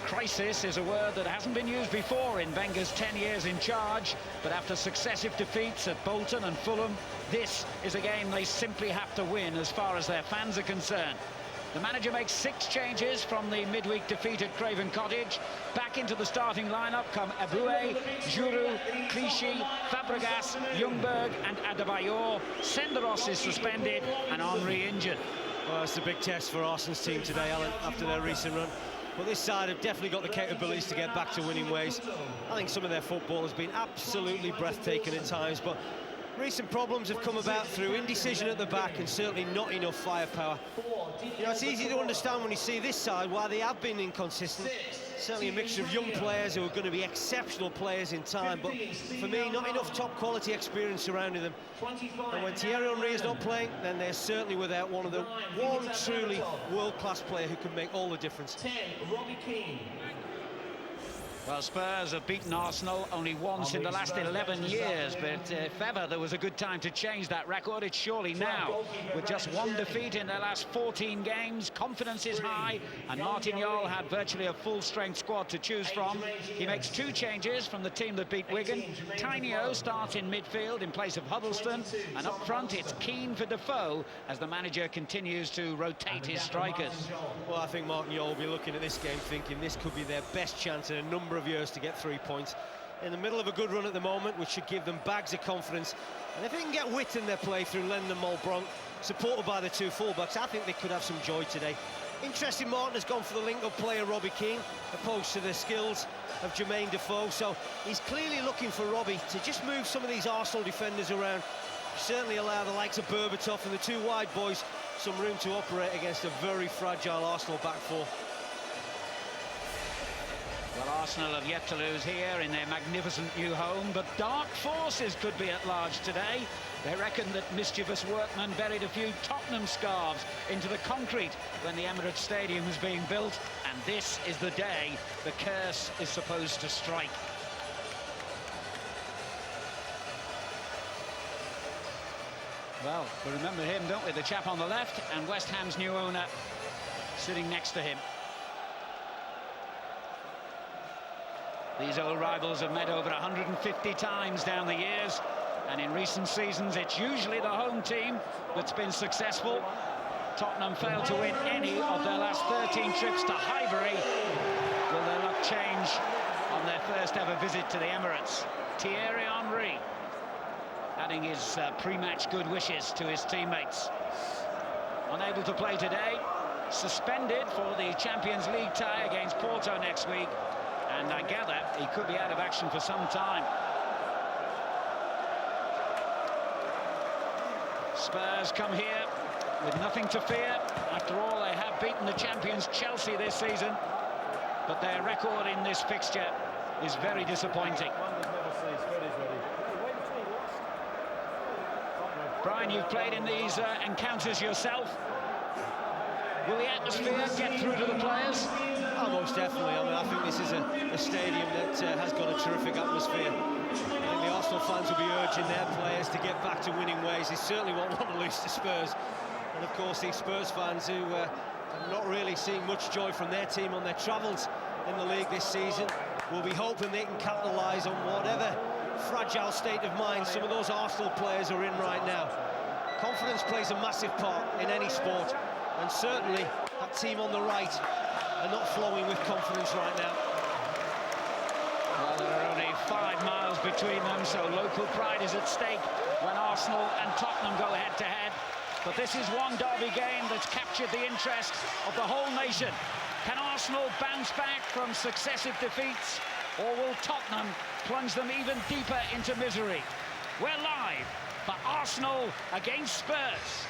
Crisis is a word that hasn't been used before in Wenger's 10 years in charge, but after successive defeats at Bolton and Fulham, this is a game they simply have to win as far as their fans are concerned. The manager makes 6 changes from the midweek defeat at Craven Cottage. Back into the starting lineup come Eboué, Giroud, Clichy, Fabregas, Ljungberg and Adebayor. Senderos is suspended and Henry injured. Well, it's a big test for Arsenal's team today, Alan, after their recent run. But this side have definitely got the capabilities to get back to winning ways. I think some of their football has been absolutely breathtaking at times, but recent problems have come about through indecision at the back and certainly not enough firepower. You know, it's easy to understand when you see this side why they have been inconsistent. Certainly a mixture of young players who are going to be exceptional players in time, but for me, not enough top-quality experience surrounding them. And when Thierry Henry is not playing, then they're certainly without one truly world-class player who can make all the difference. Well, Spurs have beaten Arsenal only once in the last 11 years, but if ever there was a good time to change that record, it's surely now. With just 1 defeat in their last 14 games, confidence is high, and Martin Jol had virtually a full-strength squad to choose from. He makes 2 changes from the team that beat Wigan. Tainio starts in midfield in place of Huddleston, and up front it's Keane for Defoe as the manager continues to rotate his strikers. Well, I think Martin Jol will be looking at this game thinking this could be their best chance in a number of years to get 3 points. In the middle of a good run at the moment, which should give them bags of confidence, and if they can get wit in their play through Lennon and Mulbronk, supported by the 2 fullbacks, I think they could have some joy today. Interesting, Martin has gone for the link-up player Robbie Keane opposed to the skills of Jermaine Defoe, so he's clearly looking for Robbie to just move some of these Arsenal defenders around, certainly allow the likes of Berbatov and the 2 wide boys some room to operate against a very fragile Arsenal back 4. Well, Arsenal have yet to lose here in their magnificent new home, but dark forces could be at large today. They reckon that mischievous workmen buried a few Tottenham scarves into the concrete when the Emirates Stadium was being built, and this is the day the curse is supposed to strike. Well, we remember him, don't we? The chap on the left, and West Ham's new owner sitting next to him. These old rivals have met over 150 times down the years, and in recent seasons it's usually the home team that's been successful. Tottenham failed to win any of their last 13 trips to Highbury. Will their luck change on their first ever visit to the Emirates? Thierry Henry adding his pre-match good wishes to his teammates. Unable to play today, suspended for the Champions League tie against Porto next week. And I gather he could be out of action for some time. Spurs come here with nothing to fear. After all, they have beaten the champions Chelsea this season, but their record in this fixture is very disappointing. Brian, you've played in these encounters yourself. Will the atmosphere get through to the players? Oh, most definitely. I mean, I think this is a stadium that has got a terrific atmosphere. I think the Arsenal fans will be urging their players to get back to winning ways. They certainly won't want to lose to Spurs. And of course, these Spurs fans who have not really seen much joy from their team on their travels in the league this season will be hoping they can capitalise on whatever fragile state of mind some of those Arsenal players are in right now. Confidence plays a massive part in any sport, and certainly that team on the right are not flowing with confidence right now. Well, there are only 5 miles between them, so local pride is at stake when Arsenal and Tottenham go head-to-head. But this is one derby game that's captured the interest of the whole nation. Can Arsenal bounce back from successive defeats, or will Tottenham plunge them even deeper into misery? We're live for Arsenal against Spurs.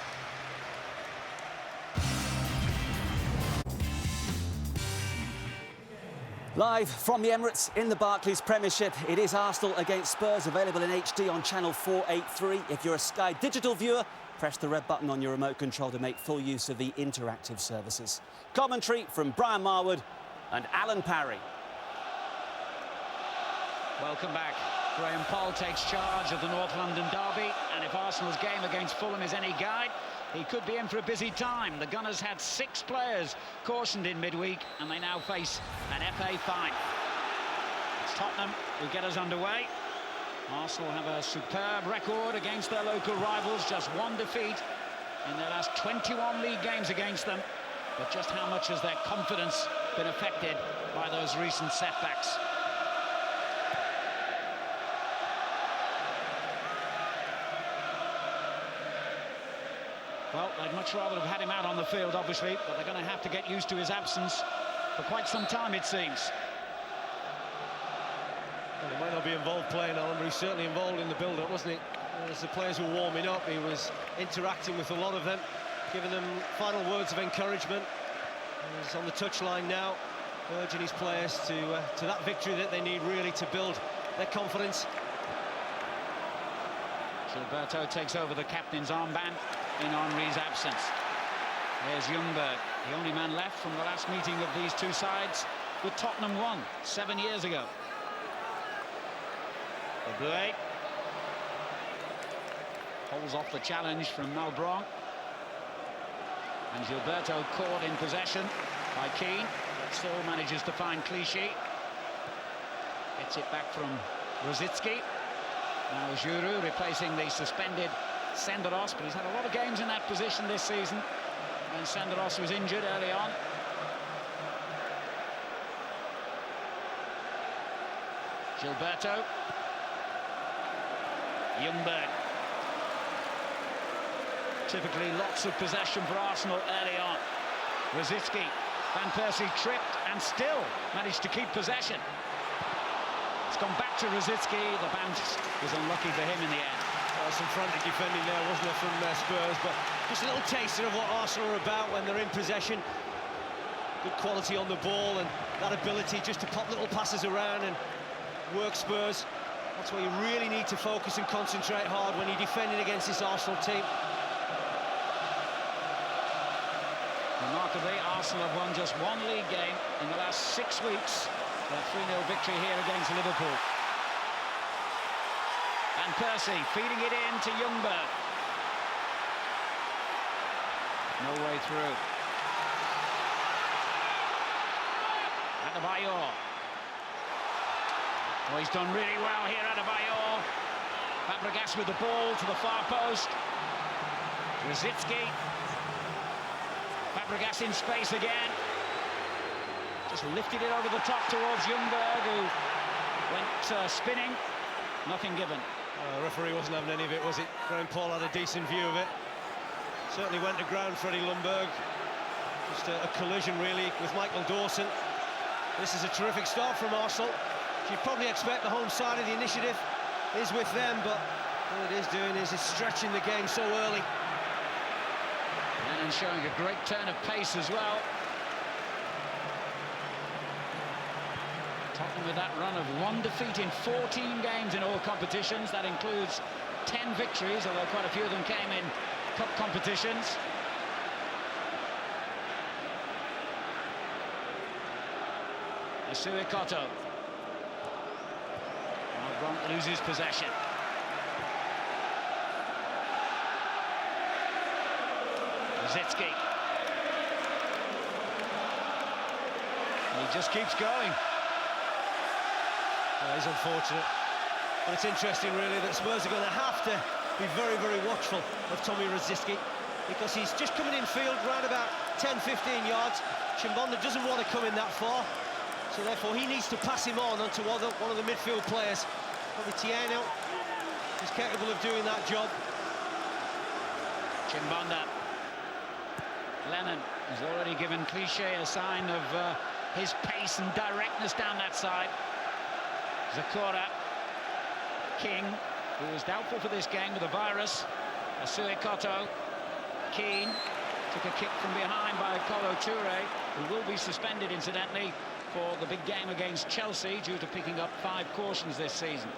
Live from the Emirates in the Barclays Premiership, it is Arsenal against Spurs, available in HD on channel 483. If you're a Sky Digital viewer, press the red button on your remote control to make full use of the interactive services. Commentary from Brian Marwood and Alan Parry. Welcome back. Graham Poll takes charge of the North London derby, and if Arsenal's game against Fulham is any guide, he could be in for a busy time. The Gunners had 6 players cautioned in midweek, and they now face an FA fine. It's Tottenham who get us underway. Arsenal have a superb record against their local rivals, just 1 defeat in their last 21 league games against them. But just how much has their confidence been affected by those recent setbacks? Well, they'd much rather have had him out on the field, obviously, but they're going to have to get used to his absence for quite some time, it seems. Well, he might not be involved playing, Alan, but he's certainly involved in the build-up, wasn't he? As the players were warming up, he was interacting with a lot of them, giving them final words of encouragement. He's on the touchline now, urging his players to that victory that they need, really, to build their confidence. Gilberto takes over the captain's armband in Henry's absence. There's Ljungberg, the only man left from the last meeting of these two sides, with Tottenham won 7 years ago. Blake holds off the challenge from Malbron, and Gilberto caught in possession by Keane, but still manages to find Clichy. Gets it back from Rosicki. Now Giroud replacing the suspended Senderos, but he's had a lot of games in that position this season, and Senderos was injured early on. Gilberto. Ljungberg. Typically lots of possession for Arsenal early on. Rosicki. Van Persie tripped and still managed to keep possession. It's gone back to Rosicki. The bounce was unlucky for him in the end. Some frantic defending there, wasn't there, from Spurs, but just a little taster of what Arsenal are about when they're in possession. Good quality on the ball, and that ability just to pop little passes around and work Spurs. That's where you really need to focus and concentrate hard when you're defending against this Arsenal team. Remarkably, Arsenal have won just 1 league game in the last 6 weeks. Their 3-0 victory here against Liverpool. Van Persie feeding it in to Ljungberg. No way through. Adebayor. Oh, he's done really well here, Adebayor. Fabregas with the ball to the far post. Rosicki. Fabregas in space again. Just lifted it over the top towards Ljungberg, who went spinning. Nothing given. The referee wasn't having any of it, was it? Graham Poll had a decent view of it. Certainly went to ground, Freddie Ljungberg. Just a collision, really, with Michael Dawson. This is a terrific start from Arsenal. You'd probably expect the home side of the initiative is with them, but what it is doing is it's stretching the game so early. And showing a great turn of pace as well. Tottenham with that run of 1 defeat in 14 games in all competitions. That includes 10 victories, although quite a few of them came in cup competitions. Asuikoto. Bryant loses possession. Rosicki. He just keeps going. It's unfortunate, but it's interesting, really, that Spurs are going to have to be very, very watchful of Tommy Rosicki, because he's just coming in field round about 10-15 yards. Chimbonda doesn't want to come in that far, so therefore he needs to pass him on onto one of the midfield players. Probably Tieno is capable of doing that job. Chimbonda. Lennon has already given Clichy a sign of his pace and directness down that side. Zakora. King, who was doubtful for this game with a virus. Asuikoto. Keane took a kick from behind by Kolo Touré, who will be suspended, incidentally, for the big game against Chelsea due to picking up 5 cautions this season.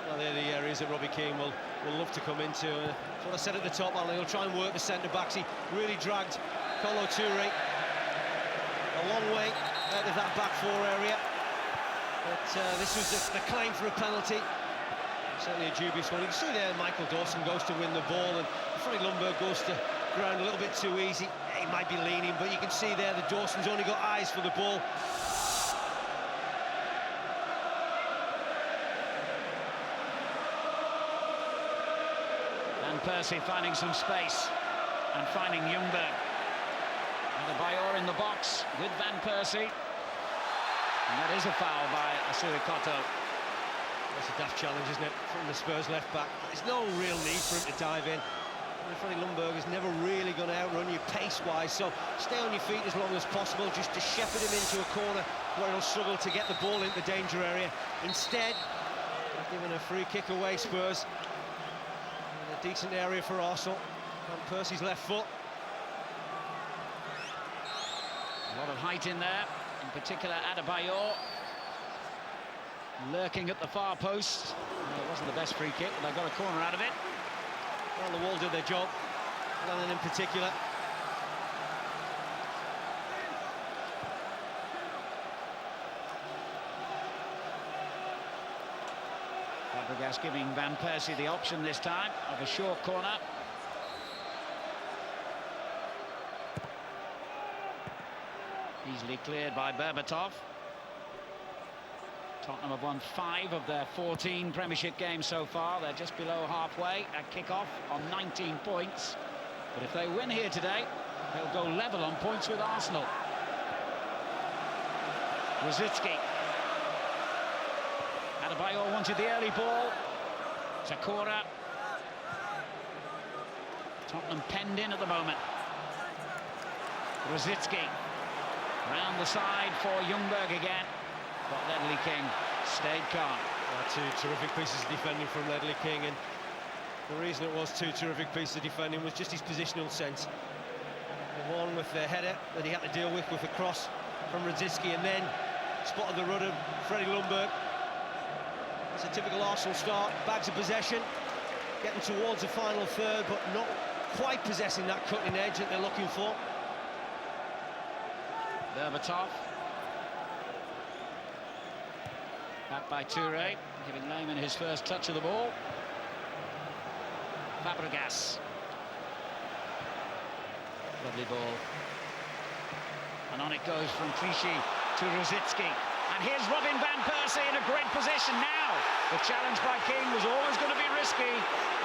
Well, they're the areas that Robbie Keane will love to come into. That's what I said at the top, Alan. He'll try and work the centre-backs. He really dragged Kolo Touré a long way out of that back 4 area. But this was the claim for a penalty. Certainly a dubious one. You can see there Michael Dawson goes to win the ball, and Freddie Ljungberg goes to ground a little bit too easy. He might be leaning, but you can see there that Dawson's only got eyes for the ball. Van Persie finding some space and finding Ljungberg. Adebayor in the box with Van Persie. And that is a foul by Asuri-Koto. That's a daft challenge, isn't it, from the Spurs left back. There's no real need for him to dive in. Freddie Ljungberg is never really going to outrun you pace-wise, so stay on your feet as long as possible, just to shepherd him into a corner where he'll struggle to get the ball into the danger area. Instead, they're giving a free kick away, Spurs. In a decent area for Arsenal. Van Persie's left foot. A lot of height in there, in particular Adebayor. Lurking at the far post. Well, it wasn't the best free kick, but they got a corner out of it. Well, the Wall did their job, Lennon in particular. Fabregas giving Van Persie the option this time of a short corner. Easily cleared by Berbatov. Tottenham have won 5 of their 14 Premiership games so far. They're just below halfway at kick-off on 19 points. But if they win here today, they'll go level on points with Arsenal. Rosicky. Adebayor wanted the early ball. Sakura. Tottenham penned in at the moment. Rosicky. Round the side for Ljungberg again. But Ledley King stayed calm. Two terrific pieces of defending from Ledley King, and the reason it was 2 terrific pieces of defending was just his positional sense. The one with the header that he had to deal with a cross from Rosicky, and then spotted the rudder, Freddie Ljungberg. It's a typical Arsenal start, bags of possession, getting towards the final third, but not quite possessing that cutting edge that they're looking for. Berbatov. Back by Toure, giving Lehmann his first touch of the ball. Fabregas. Lovely ball. And on it goes from Clichy to Rosicky. And here's Robin Van Persie in a great position now. The challenge by King was always going to be risky.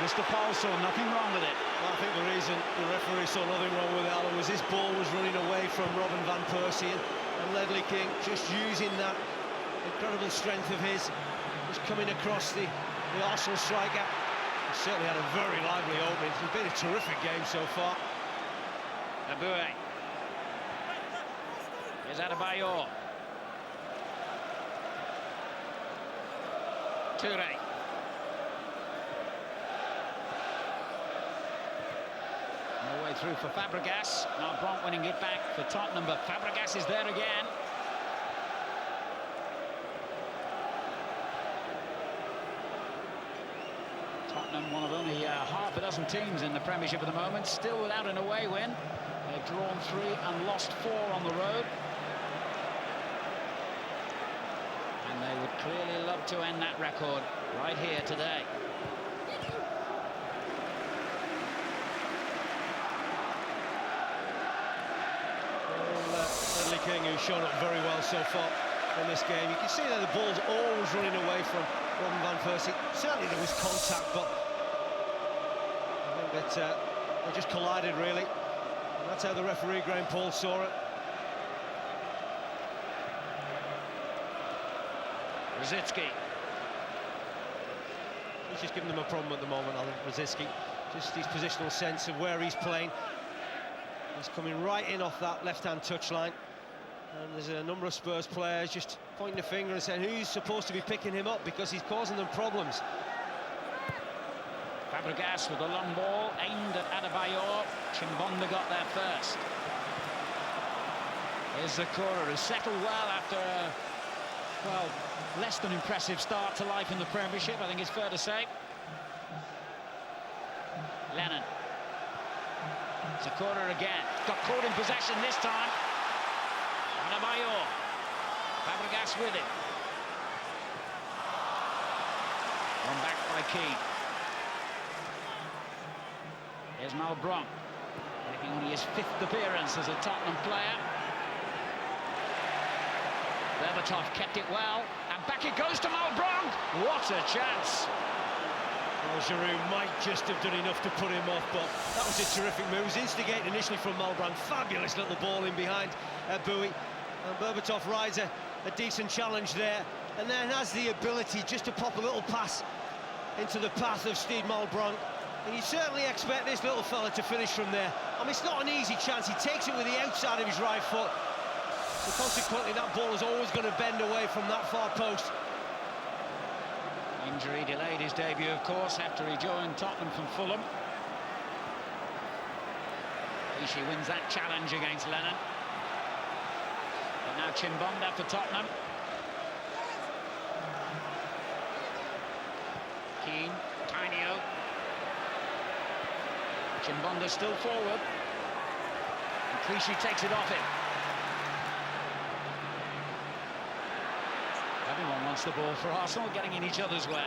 Mr. Paul saw nothing wrong with it. Well, I think the reason the referee saw nothing wrong with it, Alan, was his ball was running away from Robin Van Persie, and Ledley King just using that incredible strength of his, just coming across the Arsenal striker. He certainly had a very lively opening. It's been a terrific game so far. Abue. Here's Adebayor. Toure. No way through for Fabregas. Now Bronk winning it back for Tottenham, but Fabregas is there again. Tottenham, one of only half a dozen teams in the Premiership at the moment, still without an away win. They've drawn 3 and lost 4 on the road. And they would clearly love to end that record right here today. Ledley King, who's shown up very well so far in this game. You can see that the ball's always running away from Robin Van Persie. Certainly there was contact, but I think that they just collided, really. And that's how the referee, Graham Paul, saw it. Rosicky. He's just giving them a problem at the moment, I think, Rosicky. Just his positional sense of where he's playing. He's coming right in off that left-hand touchline. And there's a number of Spurs players just pointing the finger and saying who's supposed to be picking him up because he's causing them problems. Fabregas with a long ball aimed at Adebayor. Chimbonda got there first. Here's Sakura, who settled well after a, well, less than impressive start to life in the Premiership, I think it's fair to say. Lennon. Sakura again. Got caught in possession this time. Adebayor. Fabregas with it. One back by Keane. Here's Malbranc, making only his 5th appearance as a Tottenham player. Berbatov kept it well, and back it goes to Malbranc. What a chance! Well, Giroud might just have done enough to put him off, but that was a terrific move. It was instigated initially from Malbranc. Fabulous little ball in behind Bowie. And Berbatov rides a decent challenge there, and then has the ability just to pop a little pass into the path of Steve Malbranc. And you certainly expect this little fella to finish from there. I mean, it's not an easy chance. He takes it with the outside of his right foot. So consequently, that ball is always going to bend away from that far post. Injury delayed his debut, of course, after he joined Tottenham from Fulham. He wins that challenge against Lennon. But now Chimbonda for Tottenham. Keane, Tainio. Chimbonda still forward. And Clichy takes it off him. Everyone wants the ball for Arsenal, getting in each other's way.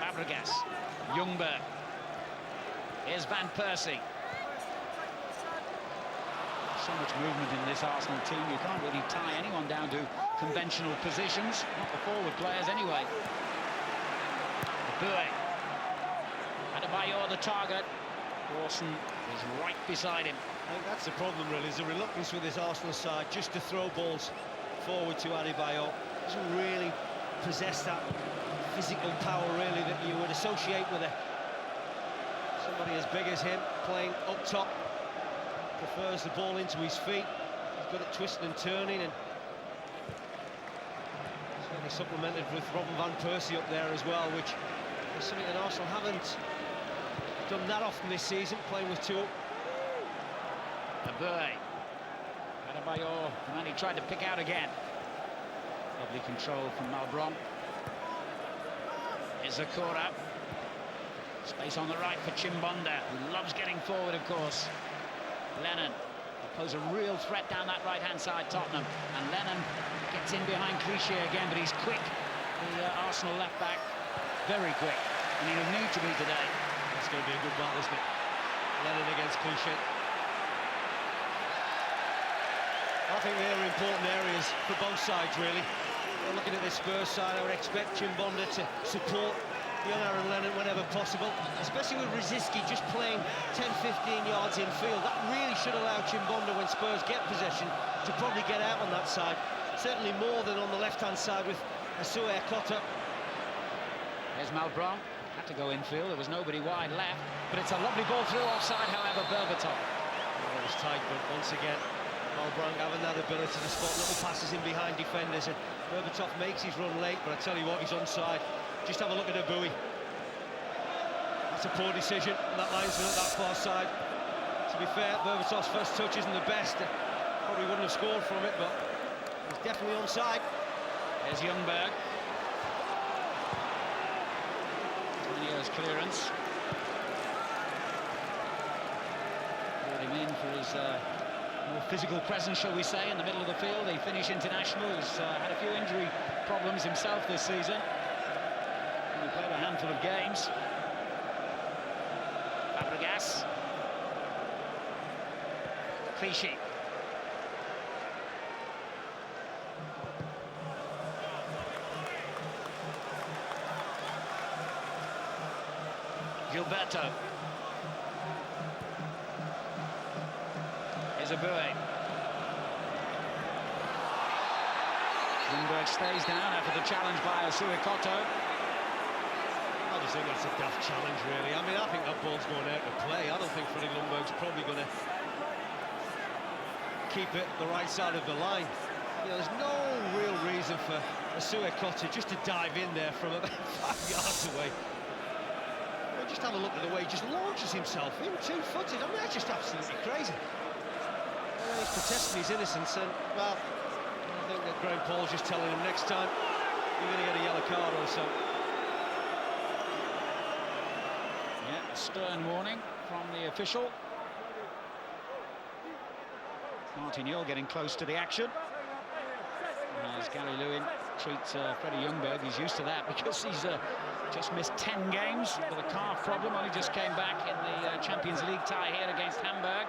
Fabregas, Ljungberg. Here's Van Persie. So much movement in this Arsenal team, you can't really tie anyone down to conventional positions, not the forward players anyway. Bowie. Adebayor the target. Dawson is right beside him. I think that's the problem, really, is the reluctance with this Arsenal side just to throw balls forward to Adebayor. Doesn't really possess that physical power, really, that you would associate with somebody as big as him playing up top. Prefers the ball into his feet. He's good at twisting and turning, and certainly supplemented with Robin Van Persie up there as well, which is something that Arsenal haven't done that often this season, playing with two up. Bowie. Adebayor, and he tried to pick out again. Lovely control from Malbranc. Here's Zakora. Space on the right for Chimbonda, who loves getting forward, of course. Lennon pose a real threat down that right-hand side, Tottenham. And Lennon gets in behind Clichy again, but he's quick. The Arsenal left-back, very quick. And he'll need to be today. That's going to be a good battle, isn't it? Lennon against Clichy. I think they're important areas for both sides, really. Looking at this Spurs side, I would expect Chimbonda to support young Aaron Lennon whenever possible, especially with Rosicky just playing 10-15 yards infield. That really should allow Chimbonda, when Spurs get possession, to probably get out on that side. Certainly more than on the left-hand side with Asue Kota. There's Malbranc. Had to go infield. There was nobody wide left. But it's a lovely ball through offside, however, Berbatov. It was tight, but once again, Malbranc having that ability to spot little passes in behind defenders, and Berbatov makes his run late, but I tell you what, he's onside. Just have a look at Bowie. That's a poor decision, that linesman at that far side. To be fair, Berbatov's first touch isn't the best. Probably wouldn't have scored from it, but he's definitely onside. There's Ljungberg. Antonio's clearance. Brought him in for his more physical presence, shall we say, in the middle of the field. The Finnish international who's had a few injury problems himself this season. He played a handful of games. Fabregas. Clichy. Gilberto. Here's Bowie. Thornburgh stays down after the challenge by Asue Kota. I just think that's a daft challenge, really. I mean, I think that ball's going out to play. I don't think Freddie Ljungberg's probably going to keep it the right side of the line. You know, there's no real reason for Asue Kota just to dive in there from about 5 yards away. Just have a look at the way he just launches himself in, two-footed. I mean, that's just absolutely crazy. He's protesting his innocence, and, well, I think that Graham Paul's just telling him next time you're going to get a yellow card or so. Yeah, a stern warning from the official. Martin Yule getting close to the action. As Gary Lewin treats Freddie Ljungberg, he's used to that because he's just missed 10 games with a calf problem. Only just came back in the Champions League tie here against Hamburg.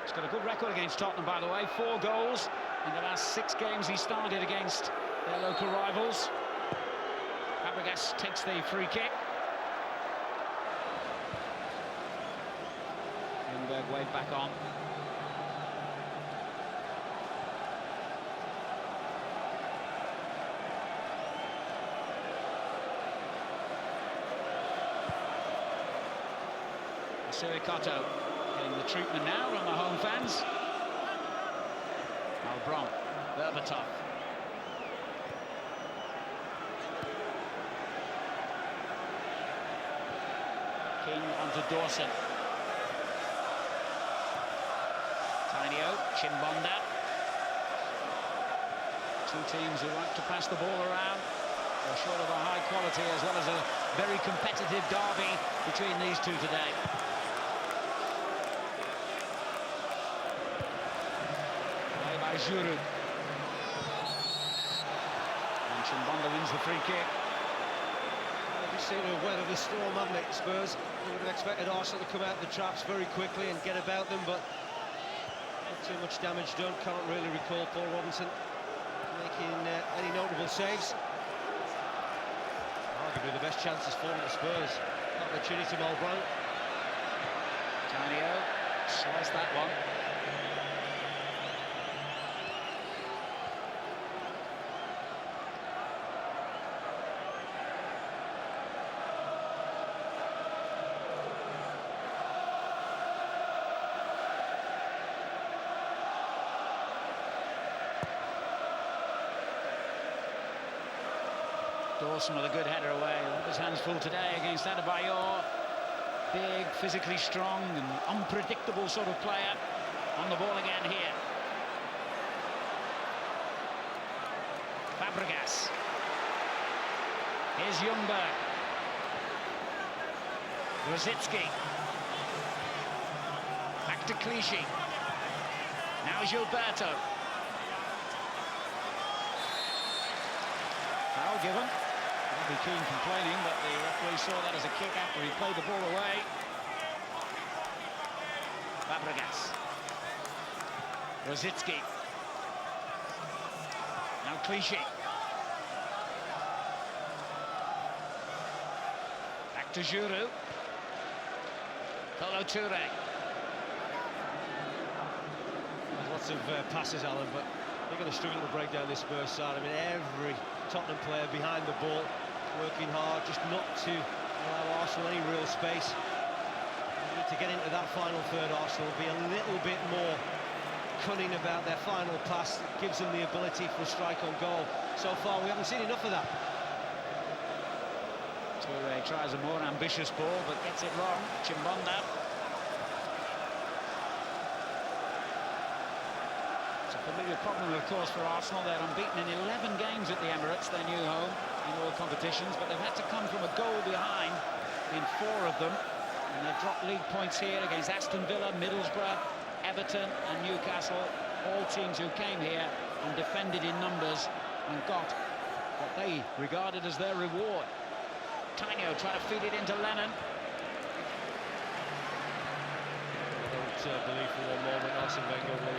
He's got a good record against Tottenham, by the way. 4 goals in the last 6 games he started against their local rivals. Fabregas takes the free kick. Ljungberg waved back on. Sirikoto getting the treatment now from the home fans. Malbron, Berbatov. King onto Dawson. Tainio, Chimbonda. Two teams who like to pass the ball around. They're short of a high quality as well as a very competitive derby between these two today. Juru. And Chimbonda wins the free kick. They just seem to have weathered the storm, haven't they, Spurs? We would have expected Arsenal to come out of the traps very quickly and get about them, but not too much damage done. Can't really recall Paul Robinson making any notable saves. Arguably the best chances for the Spurs. Opportunity to Malbron. Tainio sliced that one. Dawson with a good header away. His hands full today against Adebayor. Big, physically strong and unpredictable sort of player. On the ball again here. Fabregas. Here's Ljungberg. Rosicki. Back to Clichy. Now Gilberto. Foul given. Keane complaining, but the referee saw that as a kick after he played the ball away. Fabregas. Rosicki. Now Clichy. Back to Giroud. Kolo Touré. There's lots of passes, Alan, but they're going to struggle to break down this Spurs side. I mean, every Tottenham player behind the ball, working hard, just not to allow Arsenal any real space. They need to get into that final third. Arsenal will be a little bit more cunning about their final pass. It gives them the ability for a strike on goal. So far, we haven't seen enough of that. Touré tries a more ambitious ball, but gets it wrong. Chimbonda. It's a familiar problem, of course, for Arsenal. They're unbeaten in 11 games at the Emirates, their new home, in all competitions, but they've had to come from a goal behind in 4 of them, and they've dropped league points here against Aston Villa, Middlesbrough, Everton and Newcastle, all teams who came here and defended in numbers and got what they regarded as their reward. Tainio trying to feed it into Lennon. I don't believe for one moment Arsene Wenger will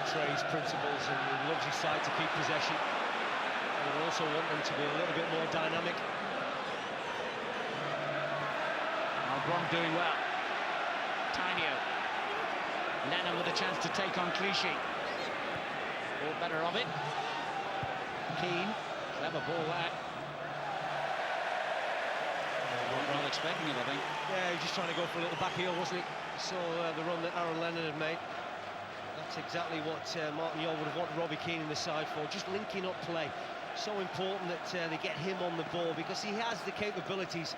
betray his principles and loves his side to keep possession. We also want them to be a little bit more dynamic. Malbron doing well. Tainio. Lennon with a chance to take on Clichy. All better of it. Keane. Clever ball that. Not expecting it, I think. Yeah, he was just trying to go for a little back heel, wasn't he? Saw the run that Aaron Lennon had made. That's exactly what Martin Jol would have wanted Robbie Keane in the side for, just linking up play. So important that they get him on the ball, because he has the capabilities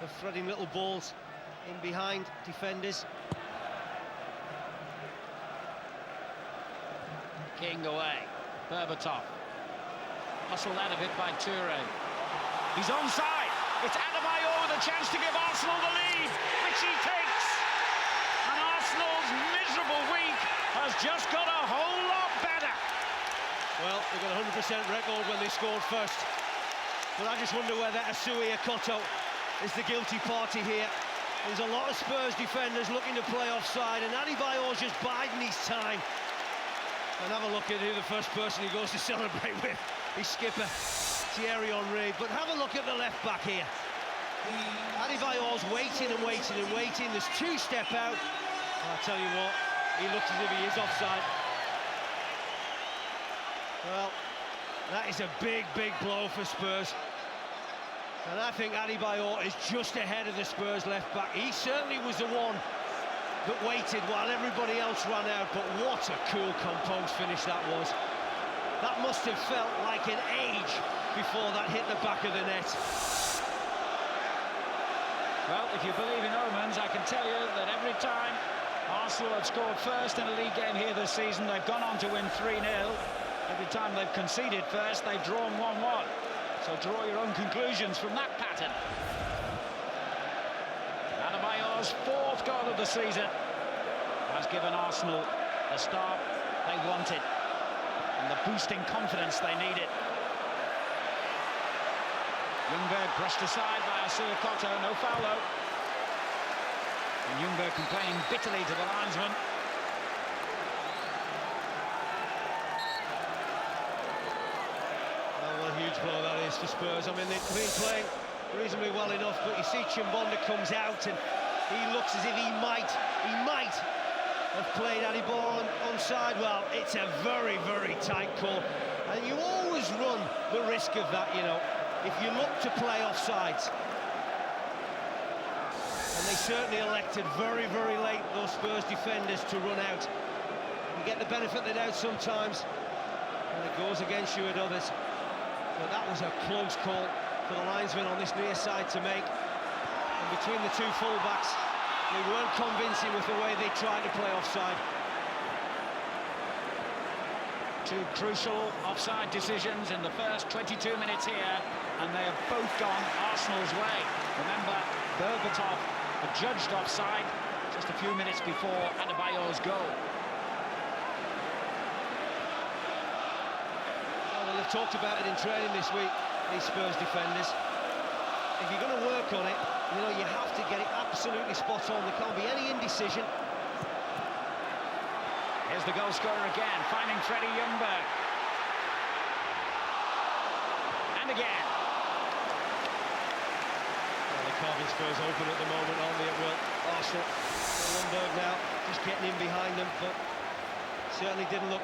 of threading little balls in behind defenders. King away. Berbatov. Hustled out of it by Touré. He's onside. It's Adebayor with a chance to give Arsenal the lead, which he takes. And Arsenal's miserable week has just got a whole lot better. Well, they got 100% record when they scored first. But I just wonder whether Asui Akoto is the guilty party here. There's a lot of Spurs defenders looking to play offside, and Adebayor's just biding his time. And have a look at who the first person he goes to celebrate with. His skipper, Thierry Henry. But have a look at the left back here. Adebayor's waiting and waiting and waiting. There's two step out. I'll tell you what, he looks as if he is offside. Well, that is a big, big blow for Spurs. And I think Adebayor is just ahead of the Spurs left back. He certainly was the one that waited while everybody else ran out, but what a cool, composed finish that was. That must have felt like an age before that hit the back of the net. Well, if you believe in omens, I can tell you that every time Arsenal have scored first in a league game here this season, they've gone on to win 3-0. Every time they've conceded first, they've drawn 1-1. So draw your own conclusions from that pattern. Adebayor's fourth goal of the season has given Arsenal the start they wanted and the boost in confidence they needed. Ljungberg brushed aside by Asui Akoto, no foul though. And Ljungberg complaining bitterly to the linesman. Well, what a huge blow that is for Spurs. I mean, they've been playing reasonably well enough, but you see Chimbonda comes out and he looks as if he might have played Adebayor onside. Well, it's a very, very tight call, and you always run the risk of that, you know, if you look to play offsides. And they certainly elected very, very late, those Spurs defenders, to run out. You get the benefit of the doubt sometimes, and it goes against you at others. But that was a close call for the linesman on this near side to make. And between the two full-backs, they weren't convincing with the way they tried to play offside. Two crucial offside decisions in the first 22 minutes here, and they have both gone Arsenal's way. Remember, Berbatov had judged offside just a few minutes before Adebayor's goal. Well, they've talked about it in training this week, these Spurs defenders. If you're going to work on it, you know, you have to get it absolutely spot on. There can't be any indecision. Here's the goal scorer again, finding Freddie Ljungberg. And again. Well, the carving Spurs open at the moment, aren't they, at will? Arsenal. Thornburgh now, just getting in behind them, but certainly didn't look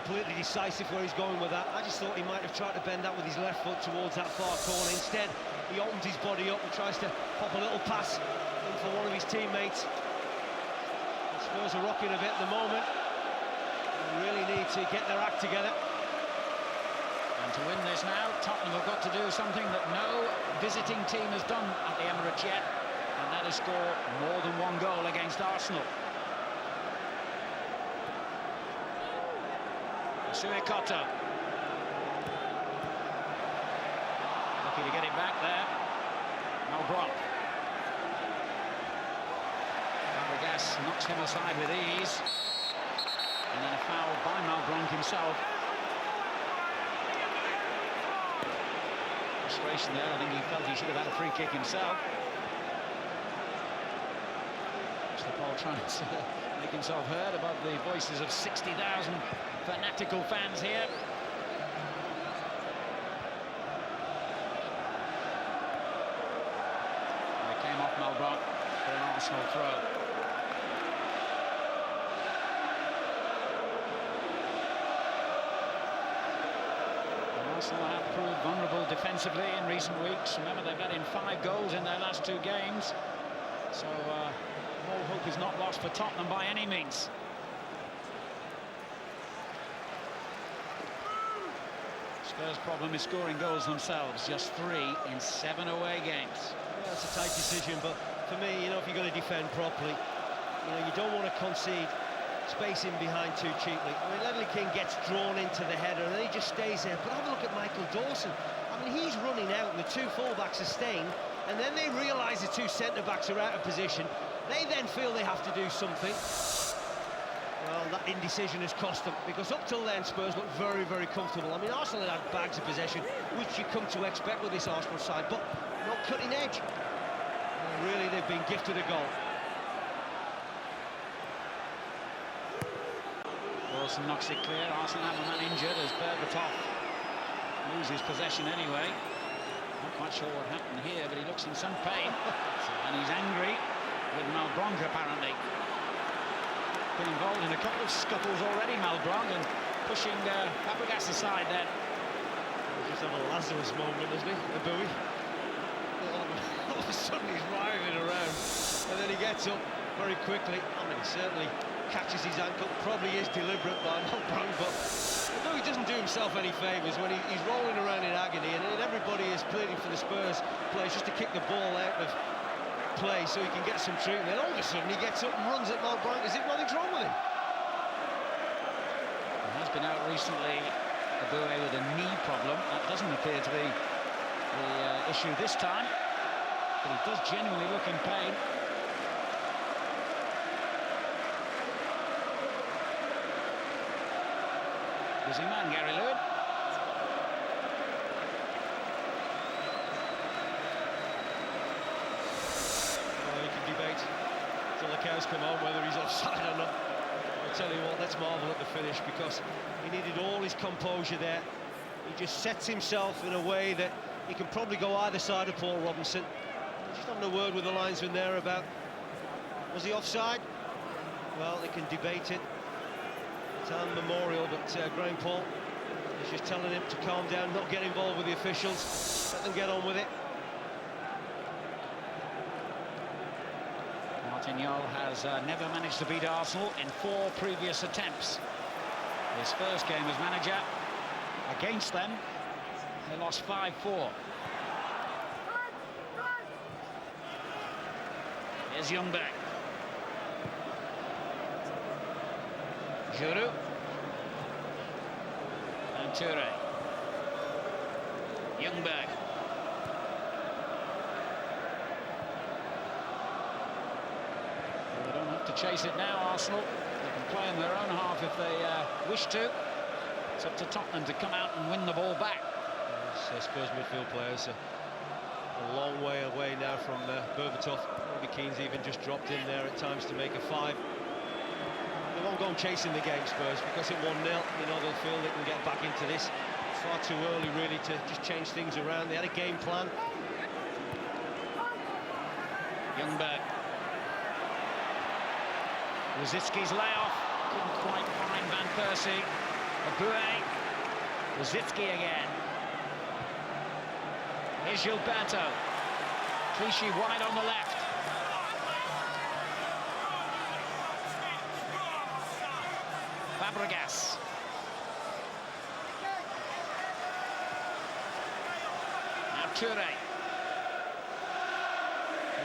completely decisive where he's going with that. I just thought he might have tried to bend that with his left foot towards that far corner. Instead, he opens his body up and tries to pop a little pass in for one of his teammates. The Spurs are rocking a bit at the moment. They really need to get their act together. And to win this now, Tottenham have got to do something that no visiting team has done at the Emirates yet, and that is score more than one goal against Arsenal. Asui Akoto. Lucky to get it back there. Malbrock. Fabregas knocks him aside with ease. And then a foul by Malbrock himself. Frustration there. I think he felt he should have had a free kick himself. Mr. Paul trying to make himself heard above the voices of 60,000 fanatical fans here. They came off Malbrock for an Arsenal throw. Arsenal have proved vulnerable defensively in recent weeks. Remember, they've let in 5 goals in their last 2 games. So all hope is not lost for Tottenham by any means. Spurs' problem is scoring goals themselves, just 3 in 7 away games. Yeah, that's a tight decision, but for me, you know, if you're going to defend properly, you know, you don't want to concede space in behind too cheaply. I mean, Ledley King gets drawn into the header and then he just stays there. But have a look at Michael Dawson. I mean, he's running out and the 2 full-backs are staying, and then they realise the 2 centre-backs are out of position. They then feel they have to do something. Well, that indecision has cost them, because up till then Spurs looked very, very comfortable. I mean, Arsenal had bags of possession, which you come to expect with this Arsenal side, but not cutting edge. And really, they've been gifted a goal. Wilson knocks it clear. Arsenal have a man injured as Berbatov loses possession anyway. Not quite sure what happened here, but he looks in some pain. And he's angry with Malbranque, apparently. Been involved in a couple of scuffles already, Malbranque, and pushing Fabregas aside then. He's just had a Lazarus moment, hasn't he? A buoy. All of a sudden he's writhing around, and then he gets up very quickly. I mean, he certainly catches his ankle. Probably is deliberate by Malbranque, but although he doesn't do himself any favours when he's rolling around in agony, and everybody is pleading for the Spurs players just to kick the ball out of play so he can get some treatment. Then all of a sudden he gets up and runs at Malbranque as if nothing's wrong with him. He has been out recently, Aboué, with a knee problem. That doesn't appear to be the issue this time, but he does genuinely look in pain. Busy man, Gary Lewin. Debate till the cows come home whether he's offside or not. I'll tell you what, let's marvel at the finish, because he needed all his composure there. He just sets himself in a way that he can probably go either side of Paul Robinson. Just having a word with the linesman there about, was he offside? Well, they can debate it. It's an memorial, but Graham Paul is just telling him to calm down, not get involved with the officials, let them get on with it. Martignol has never managed to beat Arsenal in 4 previous attempts. His first game as manager against them, they lost 5-4. Here's Ljungberg. Giroud. And Touré. Ljungberg. To chase it now, Arsenal. They can play in their own half if they wish to. It's up to Tottenham to come out and win the ball back. Spurs midfield players a long way away now from Berbatov. Maybe Keane's even just dropped in there at times to make a 5. They won't go and chasing the game, Spurs, because at 1-0, you know, they'll feel they can get back into this. It's far too early, really, to just change things around. They had a game plan. Ljungberg. Rosicki's layoff, couldn't quite find Van Persie. Aboué, Rosicki again. Here's Gilberto. Clichy wide on the left. Fabregas. Now Touré.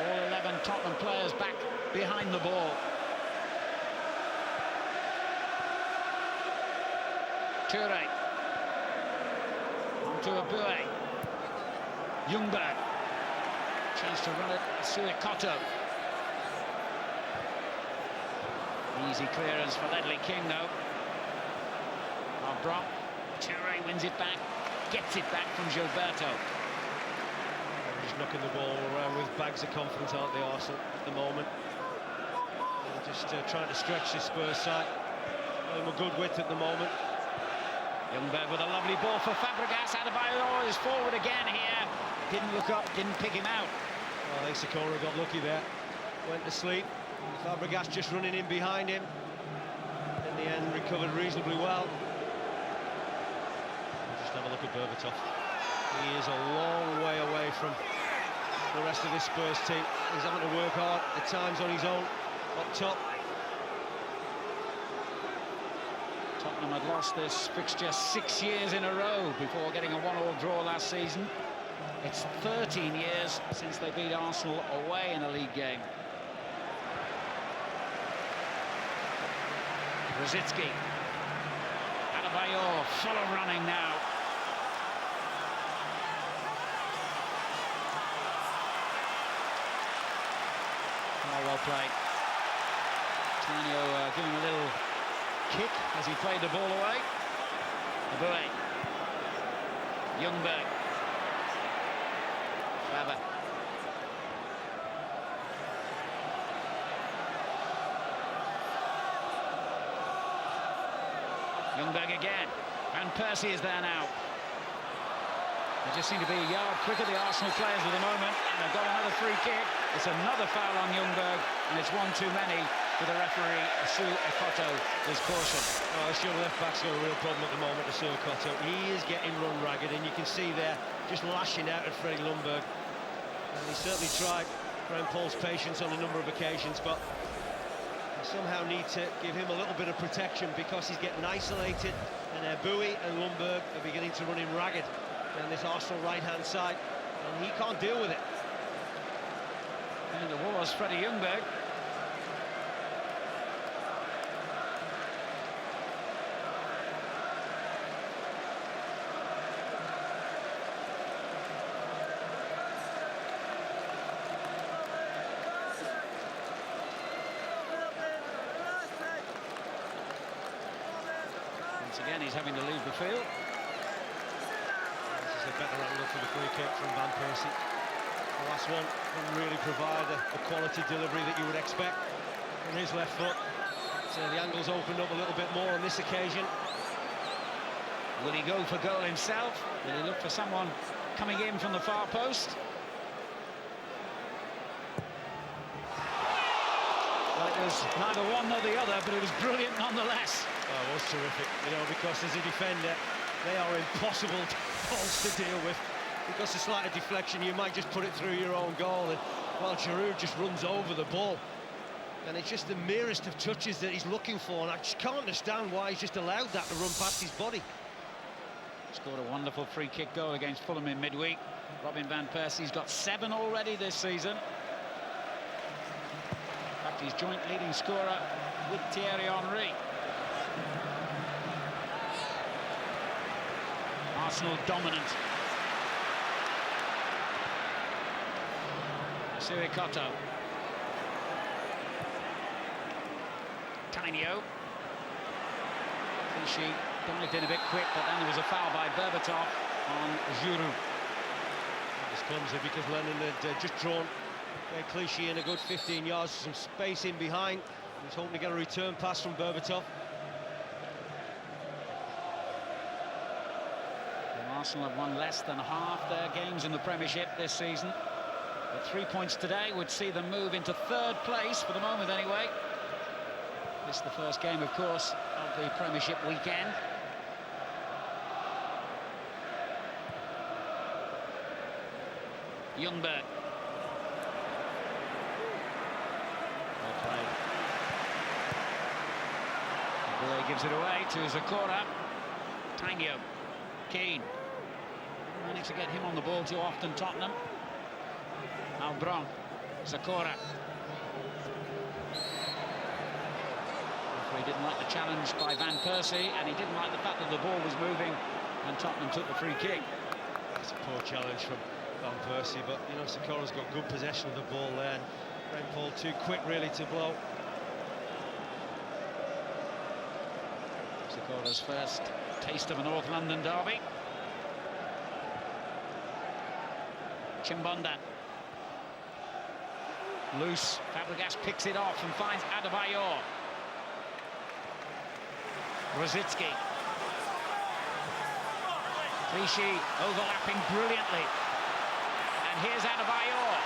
All 11 Tottenham players back behind the ball. Touré. On to Aboué. Ljungberg. Chance to run it. Suikoto. Easy clearance for Ledley King, though. Brock. Touré wins it back. Gets it back from Gilberto. They're just knocking the ball around with bags of confidence, aren't they, Arsenal, at the moment? They're just trying to stretch this Spurs side. They're a good width at the moment. Ljungberg with a lovely ball for Fabregas. Adebayor is forward again here. Didn't look up, didn't pick him out. Well, I think Sakura got lucky there. Went to sleep. Fabregas just running in behind him. In the end, recovered reasonably well. Just have a look at Berbatov. He is a long way away from the rest of this Spurs team. He's having to work hard at times on his own, up top. Tottenham had lost this fixture 6 years in a row before getting a 1-1 draw last season. It's 13 years since they beat Arsenal away in a league game. Rosicki. Adebayor full of running now. Oh, well played. Tanio giving a little kick as he played the ball away. Bain. Ljungberg. Clever. Ljungberg again. Van Persie is there now. They just seem to be a yard quicker, the Arsenal players, at the moment. And they've got another free kick. It's another foul on Ljungberg, and it's one too many for the referee. Asu Ekoto is cautioned. Oh, it's your left-back's got a real problem at the moment, Asu Ekoto. He is getting run ragged, and you can see there, just lashing out at Freddie Ljungberg. And he certainly tried Graham Paul's patience on a number of occasions, but they somehow need to give him a little bit of protection because he's getting isolated, and Bowie and Ljungberg are beginning to run him ragged down this Arsenal right-hand side, and he can't deal with it. And it was Freddie Ljungberg. Once again, he's having to leave the field. This is a better angle for the free kick from Van Persie. The last one didn't really provide the quality delivery that you would expect from his left foot. So the angle's opened up a little bit more on this occasion. Will he go for goal himself? Will he look for someone coming in from the far post? Well, it was neither one nor the other, but it was brilliant nonetheless. Oh, it was terrific, you know, because as a defender, they are impossible balls to deal with. Because a slight deflection, you might just put it through your own goal, and well, Giroud just runs over the ball. And it's just the merest of touches that he's looking for, and I just can't understand why he's just allowed that to run past his body. Scored a wonderful free kick goal against Fulham in midweek. Robin Van Persie's got 7 already this season. In fact, he's joint leading scorer with Thierry Henry. Arsenal dominant. Asu Ekoto. Tainio. Clichy dived in a bit quick, but then there was a foul by Berbatov on Giroud. It was clumsy because Lennon had just drawn Clichy in a good 15 yards, some space in behind. He was hoping to get a return pass from Berbatov. Arsenal have won less than half their games in the Premiership this season. But 3 points today would see them move into 3rd place, for the moment anyway. This is the first game, of course, of the Premiership weekend. Ljungberg. Well played. Boy gives it away to Zakora. Tainio. Keane. Managed to get him on the ball too often, Tottenham. Albron. Zakora. He didn't like the challenge by Van Persie, and he didn't like the fact that the ball was moving and Tottenham took the free kick. It's a poor challenge from Van Persie, but you know, Zakora's got good possession of the ball there, and Graham Paul too quick really to blow. Zakora's first taste of a North London derby. Chimbonda. Loose. Fabregas picks it off and finds Adebayor. Rosicki. Clichy overlapping brilliantly. And here's Adebayor.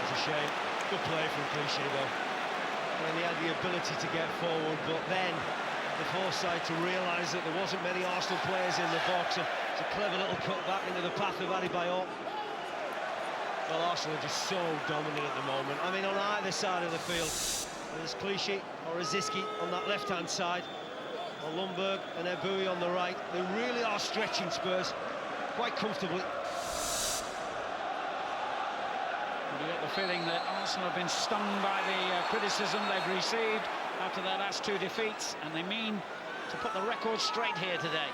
It's a shame. Good play from Clichy though. When he had the ability to get forward, but then the foresight to realise that there wasn't many Arsenal players in the box. It's a clever little cut back into the path of Adebayor. Well, Arsenal are just so dominant at the moment. I mean, on either side of the field, there's Clichy or Rosicki on that left-hand side, or Ljungberg and Bowie on the right. They really are stretching Spurs quite comfortably. You get the feeling that Arsenal have been stung by the criticism they've received after their last 2 defeats, and they mean to put the record straight here today.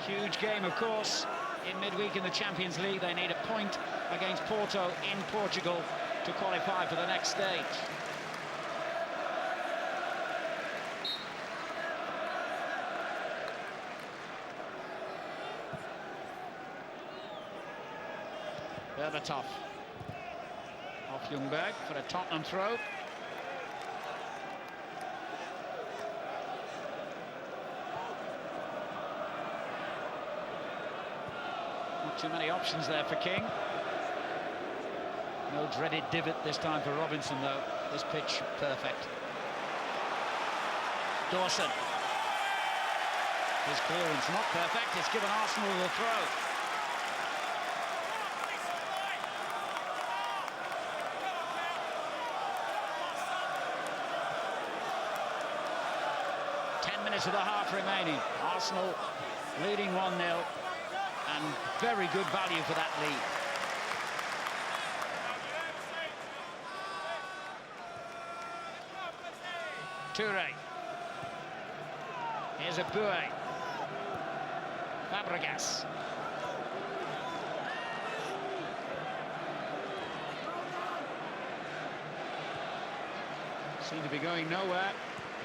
Huge game, of course, in midweek in the Champions League. They need a point against Porto in Portugal to qualify for the next stage. Berbatov. Off Ljungberg for a Tottenham throw. Not too many options there for King. No dreaded divot this time for Robinson, though. This pitch, perfect. Dawson. His clearance not perfect. It's given Arsenal the throw. Of the half remaining. Arsenal leading 1-0, and very good value for that lead. Toure. Here's a Bue. Fabregas. Seem to be going nowhere.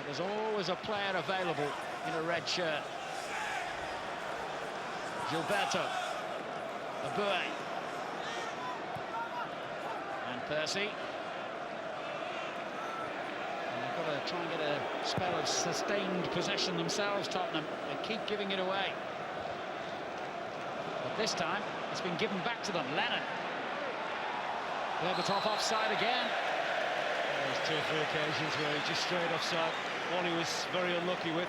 There's always a player available in a red shirt. Gilberto. Abue. And Percy. And they've got to try and get a spell of sustained possession themselves, Tottenham. They keep giving it away. But this time, it's been given back to them. Lennon. Berbatov offside again. There's 2 or 3 occasions where he just strayed offside. One he was very unlucky with.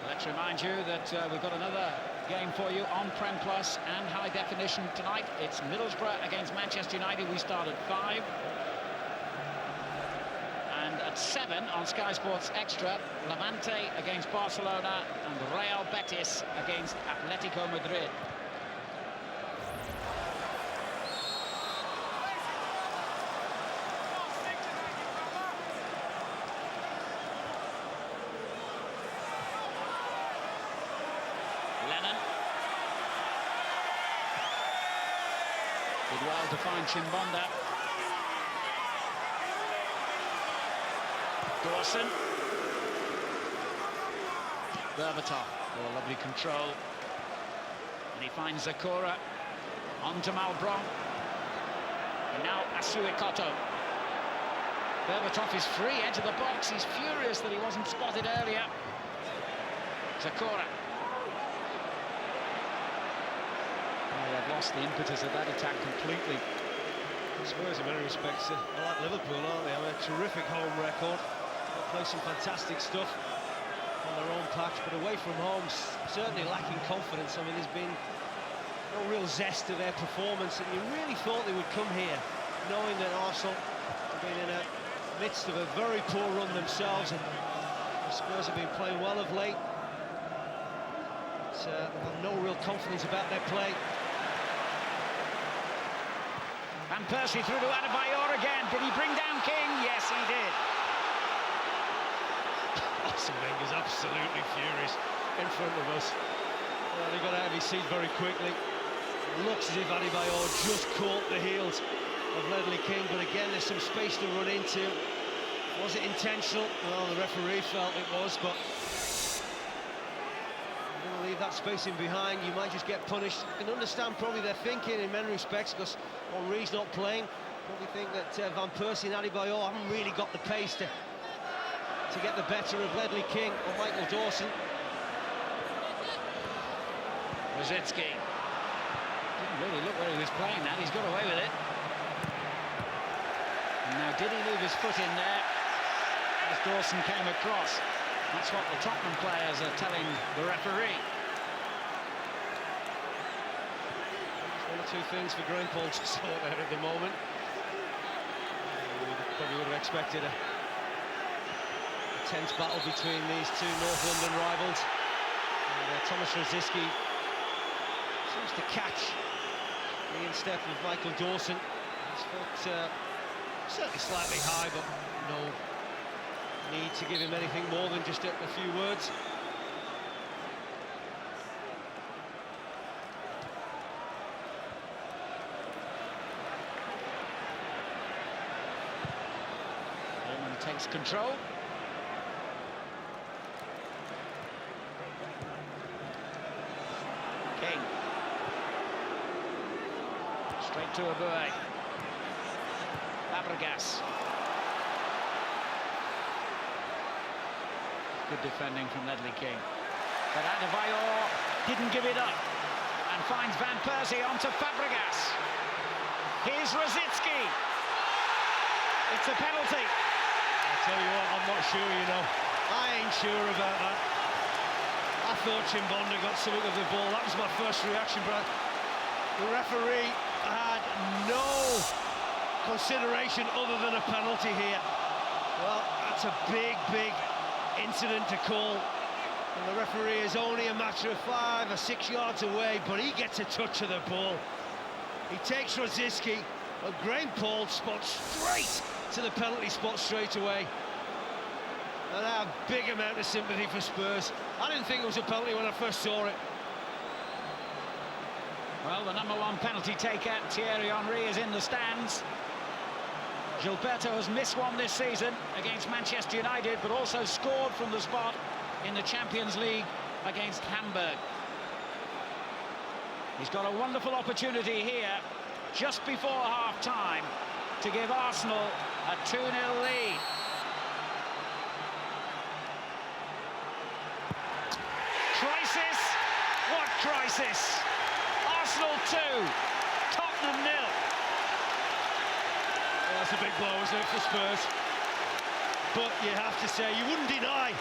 Let's remind you that we've got another game for you on Prem Plus and high definition tonight. It's Middlesbrough against Manchester United. We start at 5. And at 7 on Sky Sports Extra, Levante against Barcelona and Real Betis against Atletico Madrid. Did well to find Chimbonda. Dawson. Berbatov. Oh, lovely control. And he finds Zakora. On to Malbron. And now Asuikoto. Berbatov is free, into the box. He's furious that he wasn't spotted earlier. Zakora. They've lost the impetus of that attack completely. Spurs, in many respects, are like Liverpool, aren't they? I mean, a terrific home record. They'll play some fantastic stuff on their own patch, but away from home, certainly lacking confidence. I mean, there's been no real zest to their performance, and you really thought they would come here, knowing that Arsenal have been in the midst of a very poor run themselves, and the Spurs have been playing well of late. But, have no real confidence about their play. And Percy through to Adebayor again. Did he bring down King? Yes, he did. Arsene Wenger's absolutely furious in front of us. Well, he got out of his seat very quickly. It looks as if Adebayor just caught the heels of Ledley King, but again, there's some space to run into. Was it intentional? Well, the referee felt it was, but you're going to leave that space in behind, you might just get punished. You can understand probably their thinking in many respects, because Henry's not playing. Probably think that Van Persie and Adebayor haven't really got the pace to get the better of Ledley King or Michael Dawson. Rosicki didn't really look where he was playing that. He's got away with it. And now, did he leave his foot in there as Dawson came across? That's what the Tottenham players are telling the referee. One or two things for Graham Paul to sort out at the moment. We probably would have expected a tense battle between these two North London rivals. And, Thomas Rosicki seems to catch the instep of Michael Dawson. His foot certainly slightly high, but no need to give him anything more than just a few words. Weimer takes control. King. Straight to Abue. Fabregas. Good defending from Ledley King. But Adebayor didn't give it up and finds Van Persie onto Fabregas. Here's Rosicky. It's a penalty. I tell you what, I'm not sure, you know. I ain't sure about that. I thought Chimbonda got something of the ball. That was my first reaction, but the referee had no consideration other than a penalty here. Well, that's a big incident to call. And the referee is only a matter of 5 or 6 yards away, but he gets a touch of the ball. He takes Rosicky, but Graham Paul spots straight to the penalty spot straight away. And I have a big amount of sympathy for Spurs. I didn't think it was a penalty when I first saw it. Well, the #1 penalty taker, Thierry Henry, is in the stands. Gilberto has missed one this season against Manchester United, but also scored from the spot in the Champions League against Hamburg. He's got a wonderful opportunity here, just before half-time, to give Arsenal a 2-0 lead. Crisis? What crisis? Arsenal 2, Tottenham 0. Well, that's a big blow, isn't it, for Spurs? But you have to say, you wouldn't deny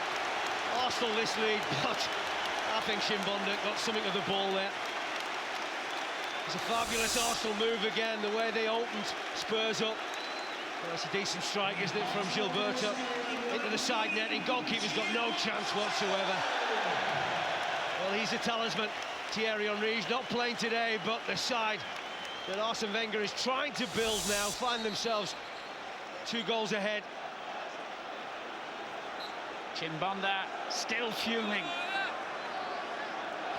Arsenal this lead, but I think Chimbonda got something of the ball there. It's a fabulous Arsenal move again, the way they opened Spurs up. Well, that's a decent strike, isn't it, from Gilberto into the side netting. Goalkeeper's got no chance whatsoever. Well, he's a talisman, Thierry Henry. He's not playing today, but the side that Arsene Wenger is trying to build now find themselves 2 goals ahead. Chimbonda still fuming,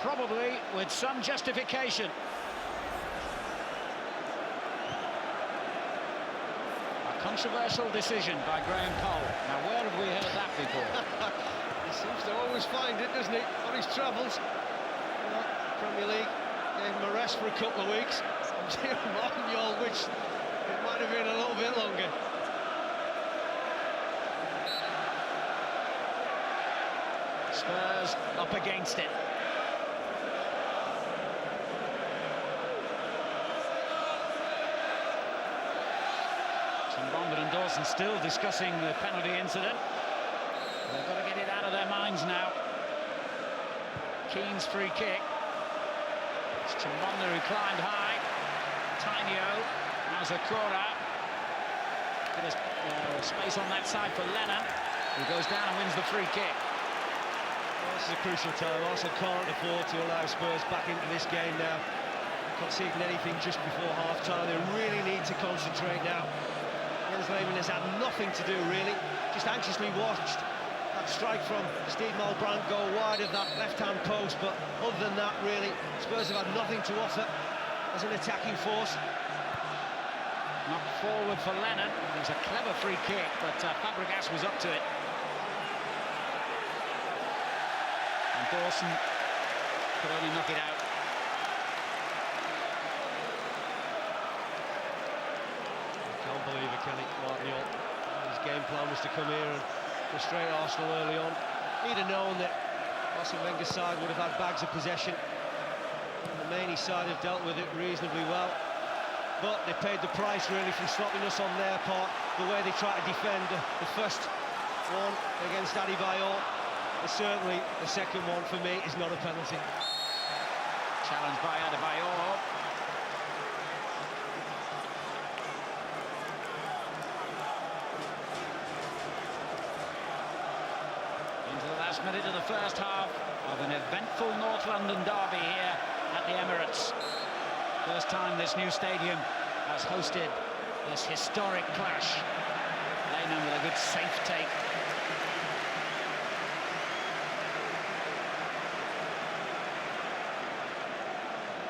probably with some justification. A controversial decision by Graham Poll. Now, where have we heard that before? He seems to always find it, doesn't he, on his travels. Well, Premier League gave him a rest for a couple of weeks. Martignol, which it might have been a little bit longer. Spurs up against it. Chimbonda and Dawson still discussing the penalty incident. They've got to get it out of their minds now. Keane's free kick. It's Chimbonda who climbed high. Tainio, now Zakora. Bit of space on that side for Lennon, who goes down and wins the free kick. Well, this is a crucial time. Arsenal can't afford to allow Spurs back into this game now. Conceding anything just before half-time. They really need to concentrate now. Jens Lehmann has had nothing to do, really. Just anxiously watched that strike from Steve Malbrandt go wide of that left-hand post, but other than that, really, Spurs have had nothing to offer as an attacking force. Knocked forward for Lennon. It was a clever free kick, but Fabregas was up to it. And Dawson could only knock it out. I can't believe it, can he, Martignol? His game plan was to come here and frustrate Arsenal early on. He'd have known that Arsene Wenger's side would have had bags of possession. And the Manny side have dealt with it reasonably well. But they paid the price, really, from slopping us on their part, the way they try to defend the first one against Adebayor. And certainly the second one, for me, is not a penalty. Challenged by Adebayor. Into the last minute of the first half of an eventful North London derby here at the Emirates. First time this new stadium has hosted this historic clash. Lehmann with a good safe take.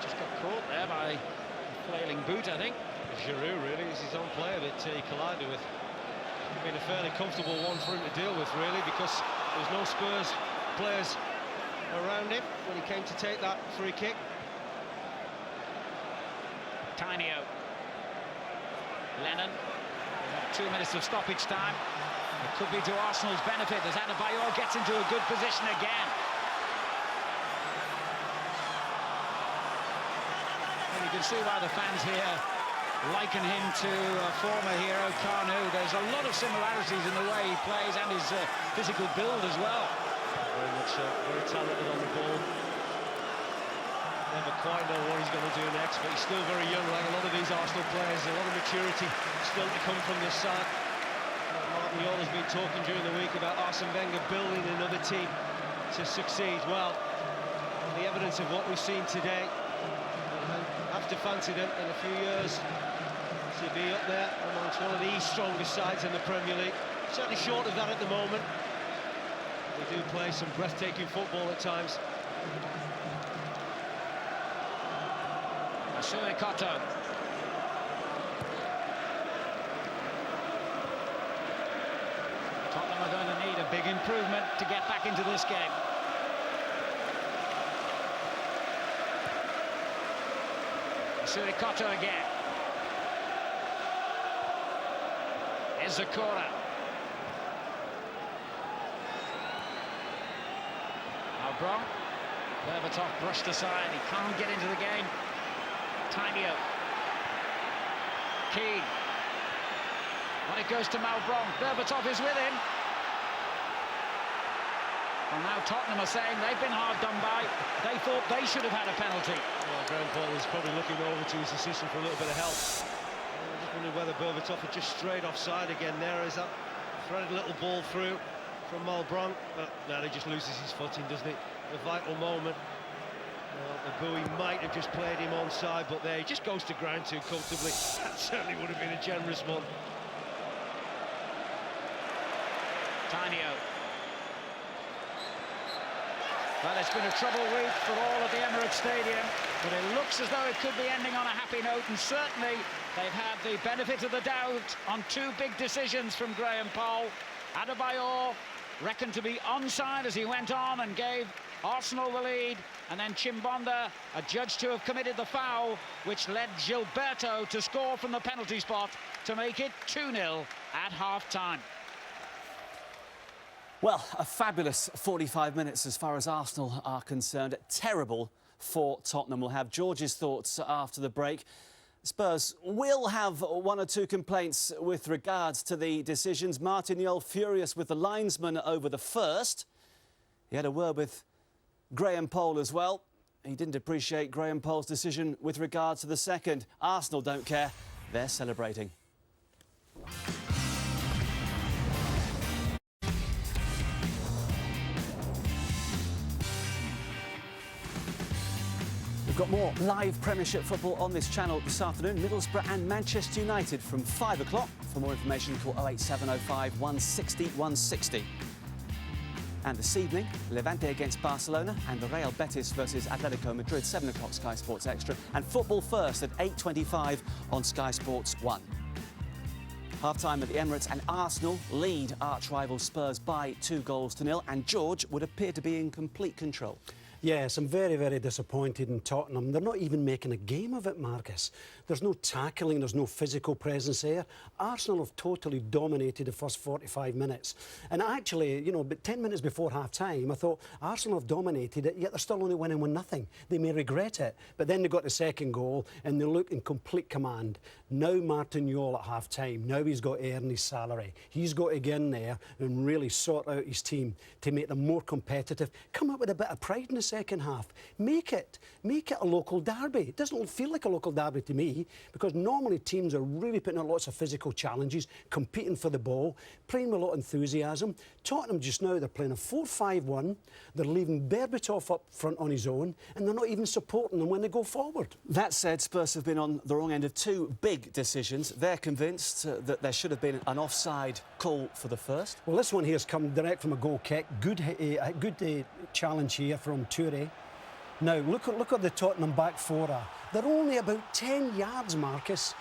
Just got caught there by a flailing boot, I think. Giroud, really, is his own player that he collided with. It's been a fairly comfortable one for him to deal with, really, because there was no Spurs players around him when he came to take that free kick. Tinio. Lennon. 2 minutes of stoppage time. It could be to Arsenal's benefit as Adebayor gets into a good position again. And you can see why the fans here liken him to former hero Kanu. There's a lot of similarities in the way he plays and his physical build as well. Very much very talented on the ball. Never quite know what he's going to do next, but he's still very young, like a lot of these Arsenal players. A lot of maturity still to come from this side. Martin Yola's been talking during the week about Arsene Wenger building another team to succeed. Well, the evidence of what we've seen today, I have to fancy them in a few years to be up there amongst one of the strongest sides in the Premier League. Certainly short of that at the moment. They do play some breathtaking football at times. Suikoto. Tottenham are going to need a big improvement to get back into this game. Suikoto again. Izakura. Albron. Berbatov brushed aside. He can't get into the game. Tinio. Keane. When it goes to Malbron, Berbatov is with him. Well, now Tottenham are saying they've been hard done by. They thought they should have had a penalty. Well, Graham Paul is probably looking over to his assistant for a little bit of help. I just wondered whether Berbatov had just strayed offside again there as that threaded a little ball through from Malbron. But now he just loses his footing, doesn't he? A vital moment. The buoy might have just played him onside, but there he just goes to ground too comfortably. That certainly would have been a generous one. Tinio. Well, it's been a troubled week for all at the Emirates Stadium, but it looks as though it could be ending on a happy note, and certainly they've had the benefit of the doubt on two big decisions from Graham Poll. Adebayor reckoned to be onside as he went on and gave Arsenal the lead, and then Chimbonda adjudged to have committed the foul, which led Gilberto to score from the penalty spot to make it 2-0 at half-time. Well, a fabulous 45 minutes as far as Arsenal are concerned. Terrible for Tottenham. We'll have George's thoughts after the break. Spurs will have one or two complaints with regards to the decisions. Martin Jol furious with the linesman over the first. He had a word with Graham Poll as well. He didn't appreciate Graham Poll's decision with regards to the second. Arsenal don't care. They're celebrating. We've got more live Premiership football on this channel this afternoon. Middlesbrough and Manchester United from 5 o'clock. For more information, call 08705 160 160. And this evening, Levante against Barcelona and the Real Betis versus Atletico Madrid, 7 o'clock Sky Sports Extra. And Football First at 8:25 on Sky Sports 1. Half-time at the Emirates, and Arsenal lead arch-rival Spurs by 2-0, and George would appear to be in complete control. Yes, I'm very, very disappointed in Tottenham. They're not even making a game of it, Marcus. There's no tackling, there's no physical presence there. Arsenal have totally dominated the first 45 minutes. And actually, you know, but 10 minutes before half-time, I thought Arsenal have dominated it, yet they're still only winning 1-0. They may regret it. But then they got the second goal, and they look in complete command. Now Martin Jol at half-time, now he's got to earn his salary. He's got to get in there and really sort out his team to make them more competitive. Come up with a bit of pride in the second half. Make it a local derby. It doesn't feel like a local derby to me, because normally teams are really putting out lots of physical challenges, competing for the ball, playing with a lot of enthusiasm. Tottenham just now, they're playing a 4-5-1. They're leaving Berbatov up front on his own, and they're not even supporting them when they go forward. That said, Spurs have been on the wrong end of two big decisions. They're convinced that there should have been an offside call for the first. Well, this one here's come direct from a goal kick. Good challenge here from Toure. Now, look at the Tottenham back four are. They're only about 10 yards, Marcus.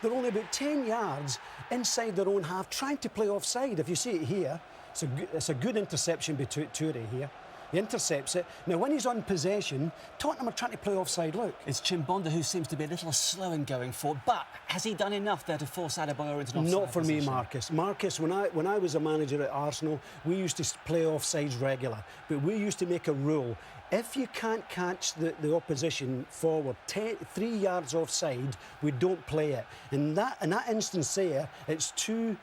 They're only about 10 yards inside their own half, trying to play offside. If you see it here, it's a good interception by Toure here. He intercepts it. Now, when he's on possession, Tottenham are trying to play offside look. It's Chimbonda who seems to be a little slow in going forward, but has he done enough there to force Adebayor into an offside Not for me, position? Marcus. Marcus, when I was a manager at Arsenal, we used to play offsides regular, but we used to make a rule. If you can't catch the opposition forward 3 yards offside, we don't play it. In that instance there, it's too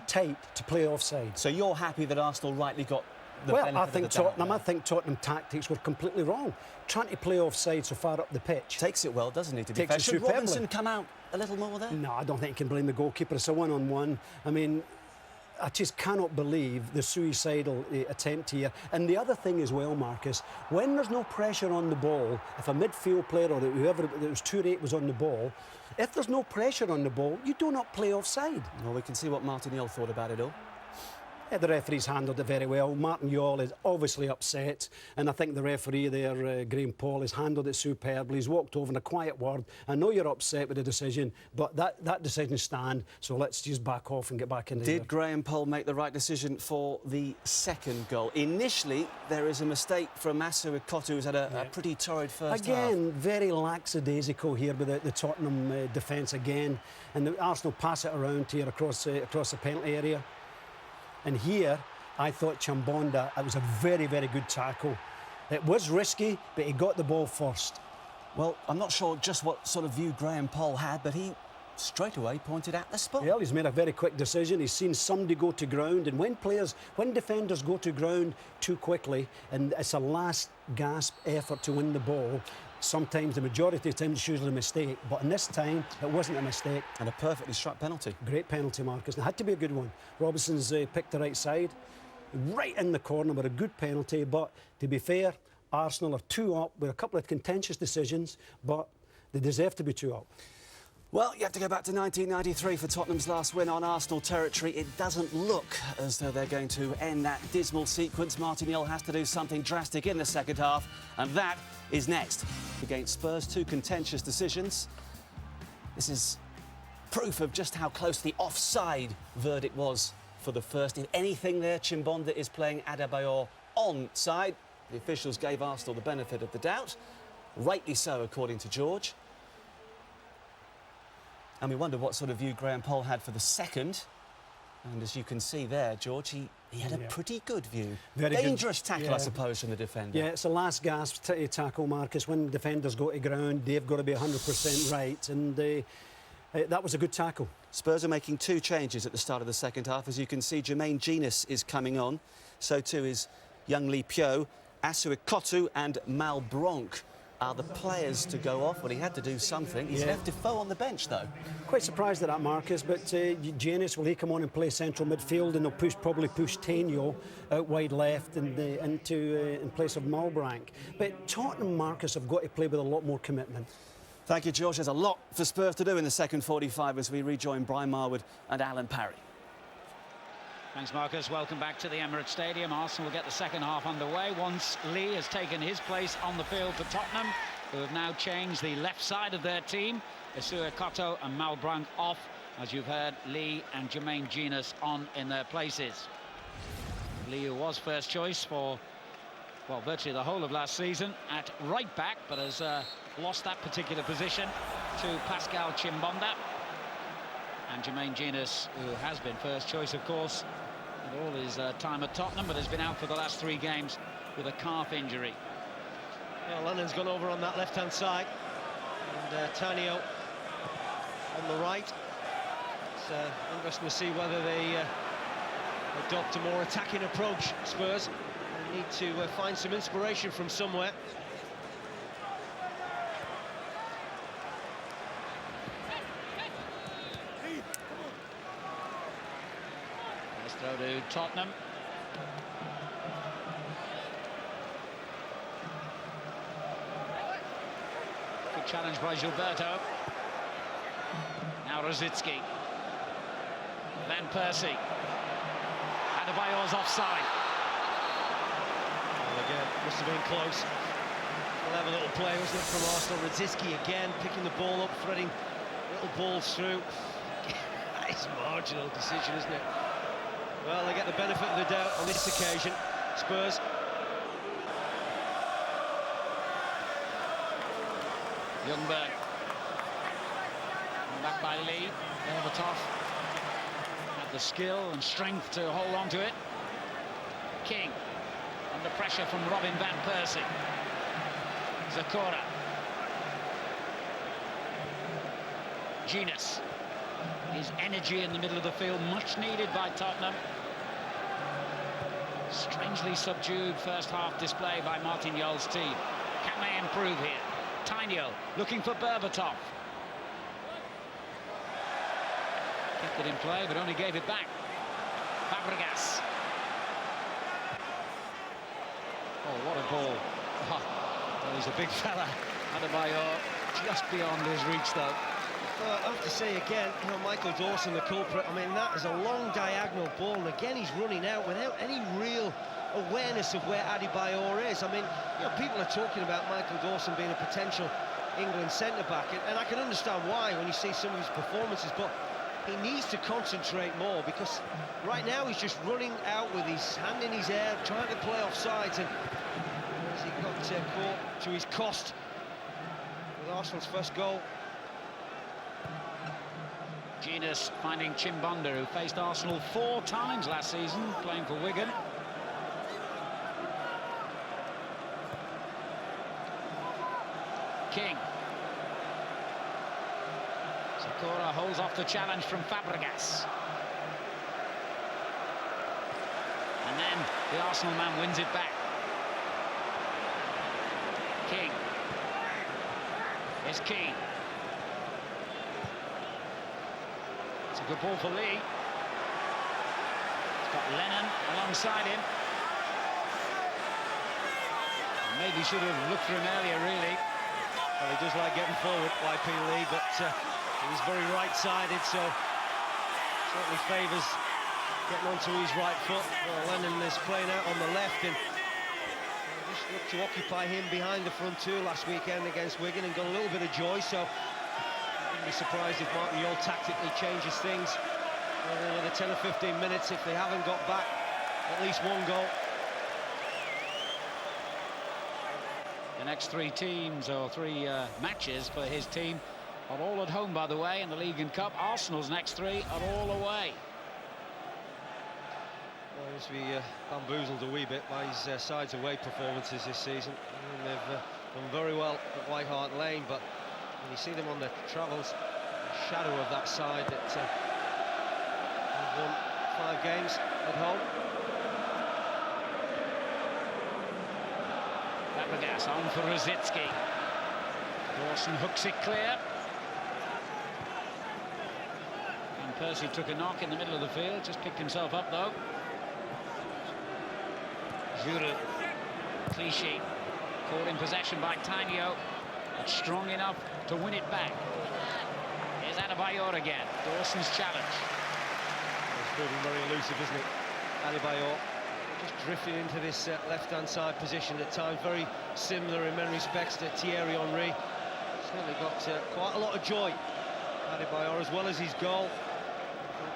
tight to play offside. So you're happy that Arsenal rightly got the Well, benefit I think of the doubt there? I think Tottenham tactics were completely wrong. Trying to play offside so far up the pitch. Takes it well, doesn't he, to be Takes fair? it Should superbly. Robinson come out a little more there? No, I don't think you can blame the goalkeeper. It's a one-on-one. I mean, I just cannot believe the suicidal attempt here. And the other thing as well, Marcus, when there's no pressure on the ball, if a midfield player or whoever it was, Touré was on the ball, if there's no pressure on the ball, you do not play offside. Well, we can see what Martinelli thought about it all. Yeah, the referee's handled it very well. Martin Yall is obviously upset, and I think the referee there, Graham Paul, has handled it superbly. He's walked over in a quiet word. I know you're upset with the decision, but that decision stands, so let's just back off and get back in there. Did Graham Paul make the right decision for the second goal? Initially, there is a mistake from Masu Ikotu, who's had a pretty torrid first half. Again, very lackadaisical here with the Tottenham defence again, and the Arsenal pass it around here across the penalty area. And here, I thought Chimbonda, it was a very, very good tackle. It was risky, but he got the ball first. Well, I'm not sure just what sort of view Graham Paul had, but he straight away pointed at the spot. Well, he's made a very quick decision. He's seen somebody go to ground, and when defenders go to ground too quickly, and it's a last gasp effort to win the ball, sometimes, the majority of the time, it's usually a mistake. But in this time, it wasn't a mistake. And a perfectly struck penalty. Great penalty, Marcus. It had to be a good one. Robinson's picked the right side. Right in the corner with a good penalty. But to be fair, Arsenal are 2 up with a couple of contentious decisions, but they deserve to be 2 up. Well, you have to go back to 1993 for Tottenham's last win on Arsenal territory. It doesn't look as though they're going to end that dismal sequence. Martinelli has to do something drastic in the second half, and that is next. Against Spurs, 2 contentious decisions. This is proof of just how close the offside verdict was for the first. If anything there, Chimbonda is playing Adebayor onside. The officials gave Arsenal the benefit of the doubt. Rightly so, according to George. And we wonder what sort of view Graham Paul had for the second. And as you can see there, George, he had a pretty good view. Very dangerous good. tackle, Yeah. I suppose, from the defender. Yeah, it's a last gasp tackle, Marcus. When defenders go to ground, they've got to be 100% right. And that was a good tackle. Spurs are making 2 changes at the start of the second half. As you can see, Jermaine Genius is coming on. So too is young Lee Pyo, Asu Ikotu and Malbronk are the players to go off. Well, he had to do something. He's left Defoe on the bench, though. Quite surprised at that, Marcus, but Janus, will he come on and play central midfield, and they'll probably push Tainio out wide left and in place of Malbrank. But Tottenham, Marcus, have got to play with a lot more commitment. Thank you, George. There's a lot for Spurs to do in the second 45 as we rejoin Brian Marwood and Alan Parry. Thanks, Marcus. Welcome back to the Emirates Stadium. Arsenal will get the second half underway once Lee has taken his place on the field for Tottenham, who have now changed the left side of their team. Asu Ikotu and Malbrank off. As you've heard, Lee and Jermaine Genius on in their places. Lee, who was first choice for, well, virtually the whole of last season at right back, but has lost that particular position to Pascal Chimbonda. And Jermaine Genius, who has been first choice, of course, with all his time at Tottenham, but has been out for the last 3 games with a calf injury. Yeah, Lennon's gone over on that left-hand side, and Tainio on the right. It's interesting to see whether they adopt a more attacking approach, Spurs. They need to find some inspiration from somewhere. Let's throw to Tottenham. Good challenge by Gilberto. Now Rosicki. Van Persie. Adebayor's offside. Well, again, must have been close. Clever little play, wasn't it, from Arsenal? Rosicki again picking the ball up, threading little balls through. That is a marginal decision, isn't it? Well, they get the benefit of the doubt on this occasion. Spurs. Ljungberg. Back by Lee. Berbatov had the skill and strength to hold on to it. King under pressure from Robin van Persie. Zakora. Genus. His energy in the middle of the field, much needed by Tottenham. Strangely subdued first half display by Martin Jol's team. Can they improve here? Tainio looking for Berbatov. Kept it in play, but only gave it back. Fabregas. Oh, what a ball. Oh, well, he's a big fella. Adebayor just beyond his reach, though. I have to say again, you know, Michael Dawson, the culprit. I mean, that is a long diagonal ball, and again he's running out without any real awareness of where Adebayor is. I mean, you know, people are talking about Michael Dawson being a potential England centre-back, and I can understand why when you see some of his performances, but he needs to concentrate more, because right now he's just running out with his hand in his air, trying to play off sides, and as he got caught to his cost with Arsenal's first goal. Genus finding Chimbonda, who faced Arsenal 4 times last season, playing for Wigan. King. Zakora holds off the challenge from Fabregas. And then the Arsenal man wins it back. King. Here's Keane. It's a good ball for Lee. He's got Lennon alongside him. Maybe should have looked for him earlier, really. Well, he does like getting forward, YP Lee, but he was very right-sided, so certainly favours getting onto his right foot. Well, Lennon is playing out on the left, and just looked to occupy him behind the front two last weekend against Wigan and got a little bit of joy, so be surprised if Martin Jol tactically changes things over another 10 or 15 minutes if they haven't got back at least one goal. The next 3 teams, or 3 matches for his team, are all at home, by the way, in the League and Cup. Arsenal's next 3 are all away. Well, he's been bamboozled a wee bit by his side's away performances this season. And they've done very well at White Hart Lane, but when you see them on the travels, the shadow of that side that have won 5 games at home. Fabregas on for Rosicki. Dawson hooks it clear. And Percy took a knock in the middle of the field, just picked himself up though. Giroud, Clichy, caught in possession by Tainio, but strong enough to win it back. Here's Adebayor again. Dawson's challenge. It's proving very elusive, isn't it? Adebayor just drifting into this left-hand side position at times, very similar in many respects to Thierry Henry. Certainly got quite a lot of joy, Adebayor, as well as his goal. I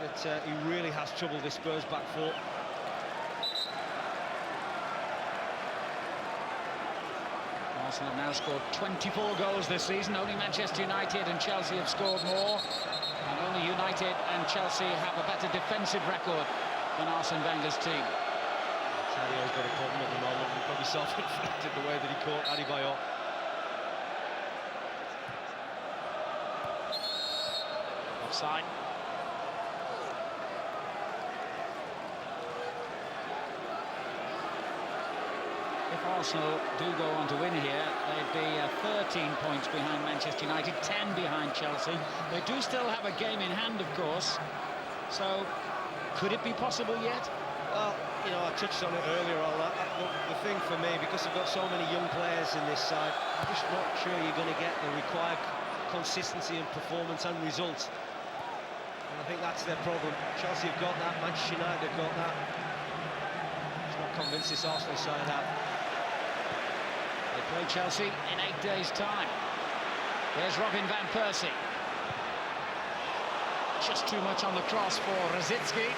think that he really has troubled this Spurs back four. Arsenal have now scored 24 goals this season. Only Manchester United and Chelsea have scored more. And only United and Chelsea have a better defensive record than Arsene Wenger's team. Tainio's got a problem at the moment. He probably self-inflicted the way that he caught Adebayor. Offside. If Arsenal do go on to win here, they'd be 13 points behind Manchester United, 10 behind Chelsea. They do still have a game in hand, of course. So, could it be possible yet? Well, you know, I touched on it earlier on that. The thing for me, because they've got so many young players in this side, I'm just not sure you're going to get the required consistency and performance and results. And I think that's their problem. Chelsea have got that, Manchester United have got that. Just not convinced this Arsenal side have. They play Chelsea in 8 days' time. There's Robin van Persie. Just too much on the cross for Rosicki.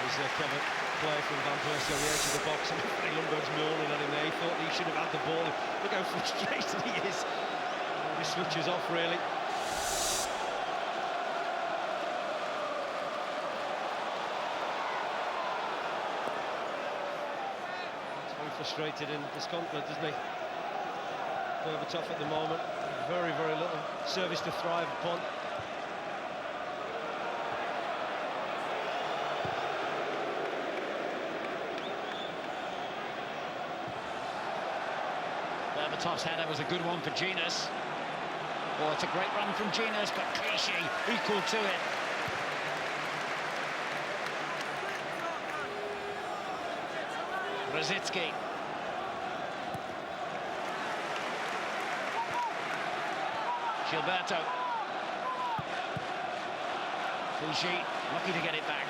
There's a clever play from Van Persie on the edge of the box, and Ljungberg's mourning at him there. He thought he should have had the ball. Look how frustrated he is. just switches off, really. He's very frustrated and disconsolate, doesn't he? Berbatov at the moment. Very, very little service to thrive upon. Berbatov's header was a good one for Genus. Oh, it's a great run from Genus, but Clichy equal to it. Rosicki. Gilberto. Clichy, lucky to get it back.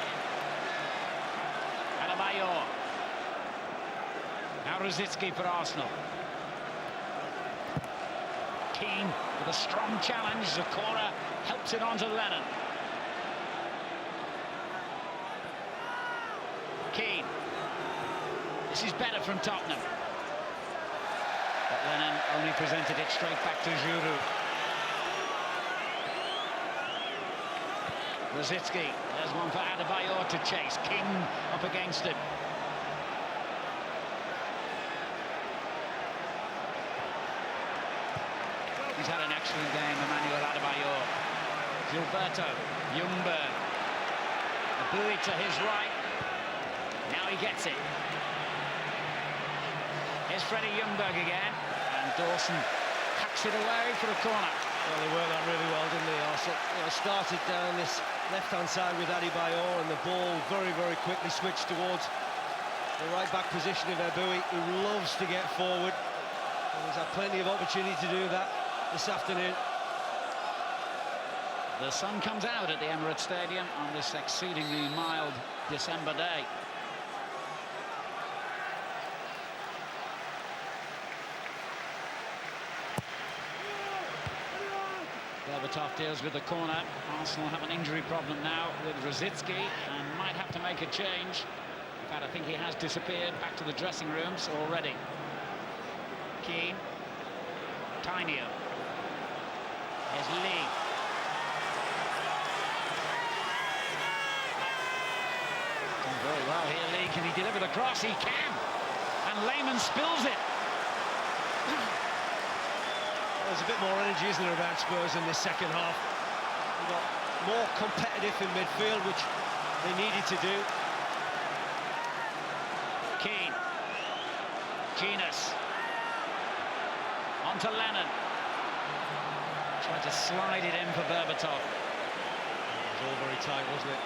Adebayor. Now Rosicki for Arsenal. Keane with a strong challenge. Zakora helps it on to Lennon. Keane. This is better from Tottenham. But Lennon only presented it straight back to Giroud. Rosicki, there's one for Adebayor to chase. King up against him. He's had an excellent game, Emmanuel Adebayor. Gilberto, Ljungberg. Abui to his right. Now he gets it. Here's Freddie Ljungberg again. And Dawson hacks it away for a corner. Well, they worked that really well, didn't they, Arsenal? Started down this left-hand side with Adebayor, and the ball very, very quickly switched towards the right-back position of Abui, who loves to get forward. And he's had plenty of opportunity to do that this afternoon. The sun comes out at the Emirates Stadium on this exceedingly mild December day. Berbatov deals with the corner. Arsenal have an injury problem now with Rosicki and might have to make a change. In fact, I think he has disappeared back to the dressing rooms already. Keane. Tainio. Here's Lee. Done very well here, Lee. Can he deliver the cross? He can. And Lehmann spills it. There's a bit more energy, isn't there, about Spurs in this second half. They got more competitive in midfield, which they needed to do. Keane. Genus. On to Lennon. Tried to slide it in for Berbatov. It was all very tight, wasn't it?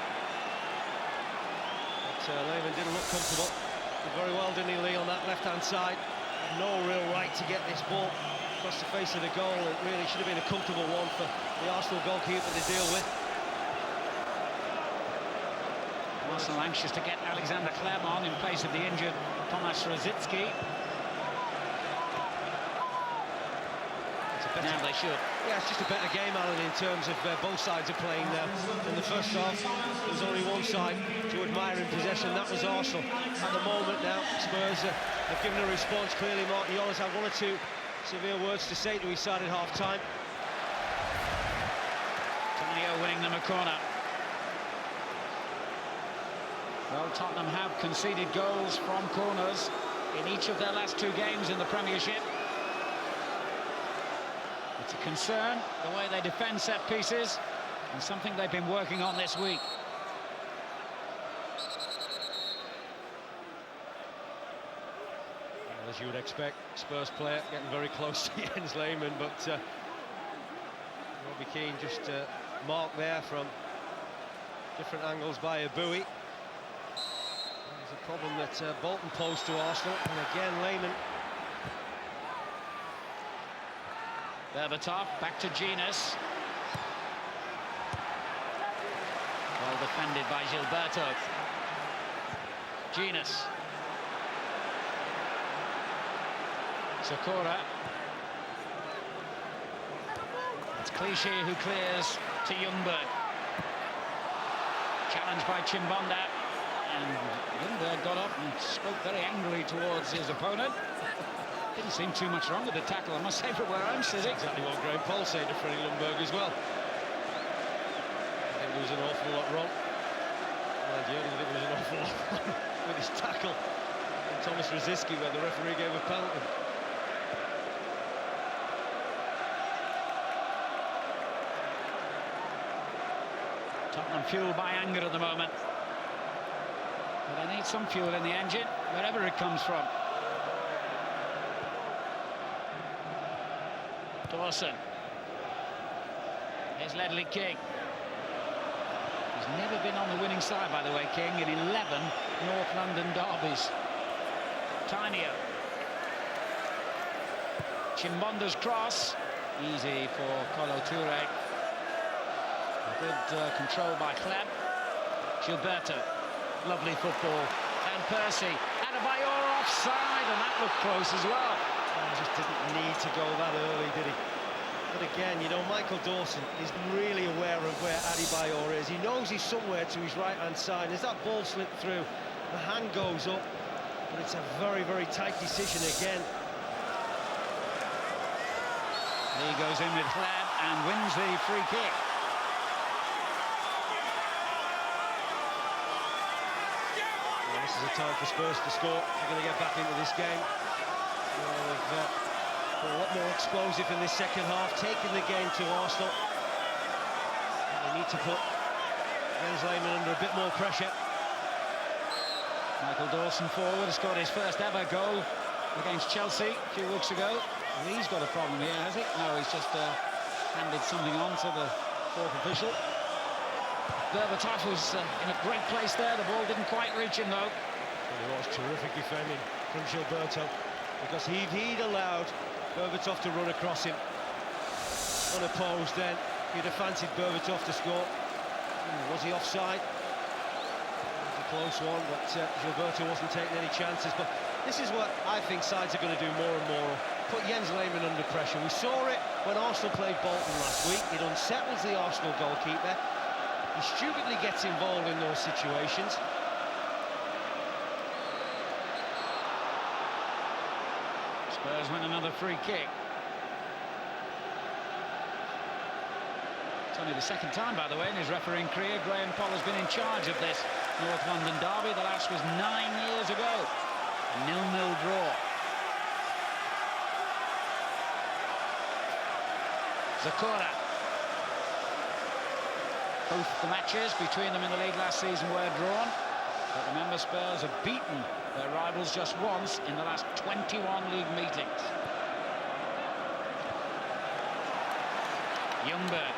But Lehmann didn't look comfortable. Did very well, didn't he, Lee, on that left-hand side. Had no real right to get this ball across the face of the goal. It really should have been a comfortable one for the Arsenal goalkeeper to deal with. Arsenal anxious to get Alexander Clermont in place of the injured Thomas Rosicki. Now they should. Yeah, it's just a better game, Alan, in terms of both sides are playing now. In the first half, there was only one side to admire in possession, that was Arsenal. At the moment now, Spurs have given a response. Clearly, Martin Yolla's had one or two severe words to say to his side at half-time. Tainio winning them a corner. Well, Tottenham have conceded goals from corners in each of their last two games in the Premiership. It's a concern, the way they defend set pieces, and something they've been working on this week. Well, as you would expect, Spurs player getting very close to Jens Lehmann, but Robbie Keane just marked there from different angles by Abui. There's a problem that Bolton posed to Arsenal, and again Lehmann. Berbatov back to Genus. Well defended by Gilberto. Genus. Zakora. It's Clichy who clears to Ljungberg. Challenged by Chimbonda. And Ljungberg got up and spoke very angrily towards his opponent. Didn't seem too much wrong with the tackle, I must say, from where I'm sitting. That's exactly what Graham Paul said to Freddie Lundberg as well. I think there was an awful lot wrong. Well, I think there was an awful lot wrong with his tackle. And Thomas Rosicky, where the referee gave a penalty. Tottenham fueled by anger at the moment. But they need some fuel in the engine, wherever it comes from. Dawson. Here's Ledley King. He's never been on the winning side, by the way, King, in 11 North London derbies. Tinier. Chimbonda's cross. Easy for Kolo Touré. Good control by Clem. Gilberto. Lovely football. And Percy. Adebayor offside, and that looked close as well. He just didn't need to go that early, did he? But again, you know, Michael Dawson is really aware of where Adebayor is. He knows he's somewhere to his right-hand side. As that ball slipped through, the hand goes up, but it's a very, very tight decision again. He goes in with Clem and wins the free kick. Well, this is a time for Spurs to score. They're going to get back into this game. They've been a lot more explosive in this second half, taking the game to Arsenal. And they need to put Jens Lehmann under a bit more pressure. Michael Dawson forward has got his first ever goal against Chelsea a few weeks ago. And he's got a problem here, has he? No, he's just handed something on to the fourth official. Berbatov was in a great place there. The ball didn't quite reach him, though. Well, it was terrific defending from Gilberto, because if he'd allowed Berbatov to run across him unopposed, then he'd have fancied Berbatov to score. Was he offside? It was a close one, but Gilberto wasn't taking any chances. But this is what I think sides are going to do more and more. Put Jens Lehmann under pressure. We saw it when Arsenal played Bolton last week. It unsettles the Arsenal goalkeeper. He stupidly gets involved in those situations. Spurs win another free kick. It's only the second time, by the way, in his refereeing career Graham Poll has been in charge of this North London derby. The last was 9 years ago. A 0-0 draw. Zakora. Both the matches between them in the league last season were drawn. But remember, Spurs have beaten their rivals just once in the last 21 league meetings. Ljungberg.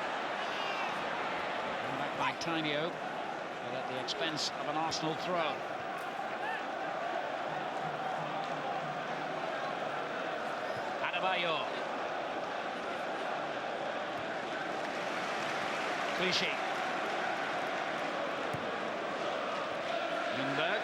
And back by Tainio, but at the expense of an Arsenal throw. Adebayor. Clichy. Ljungberg.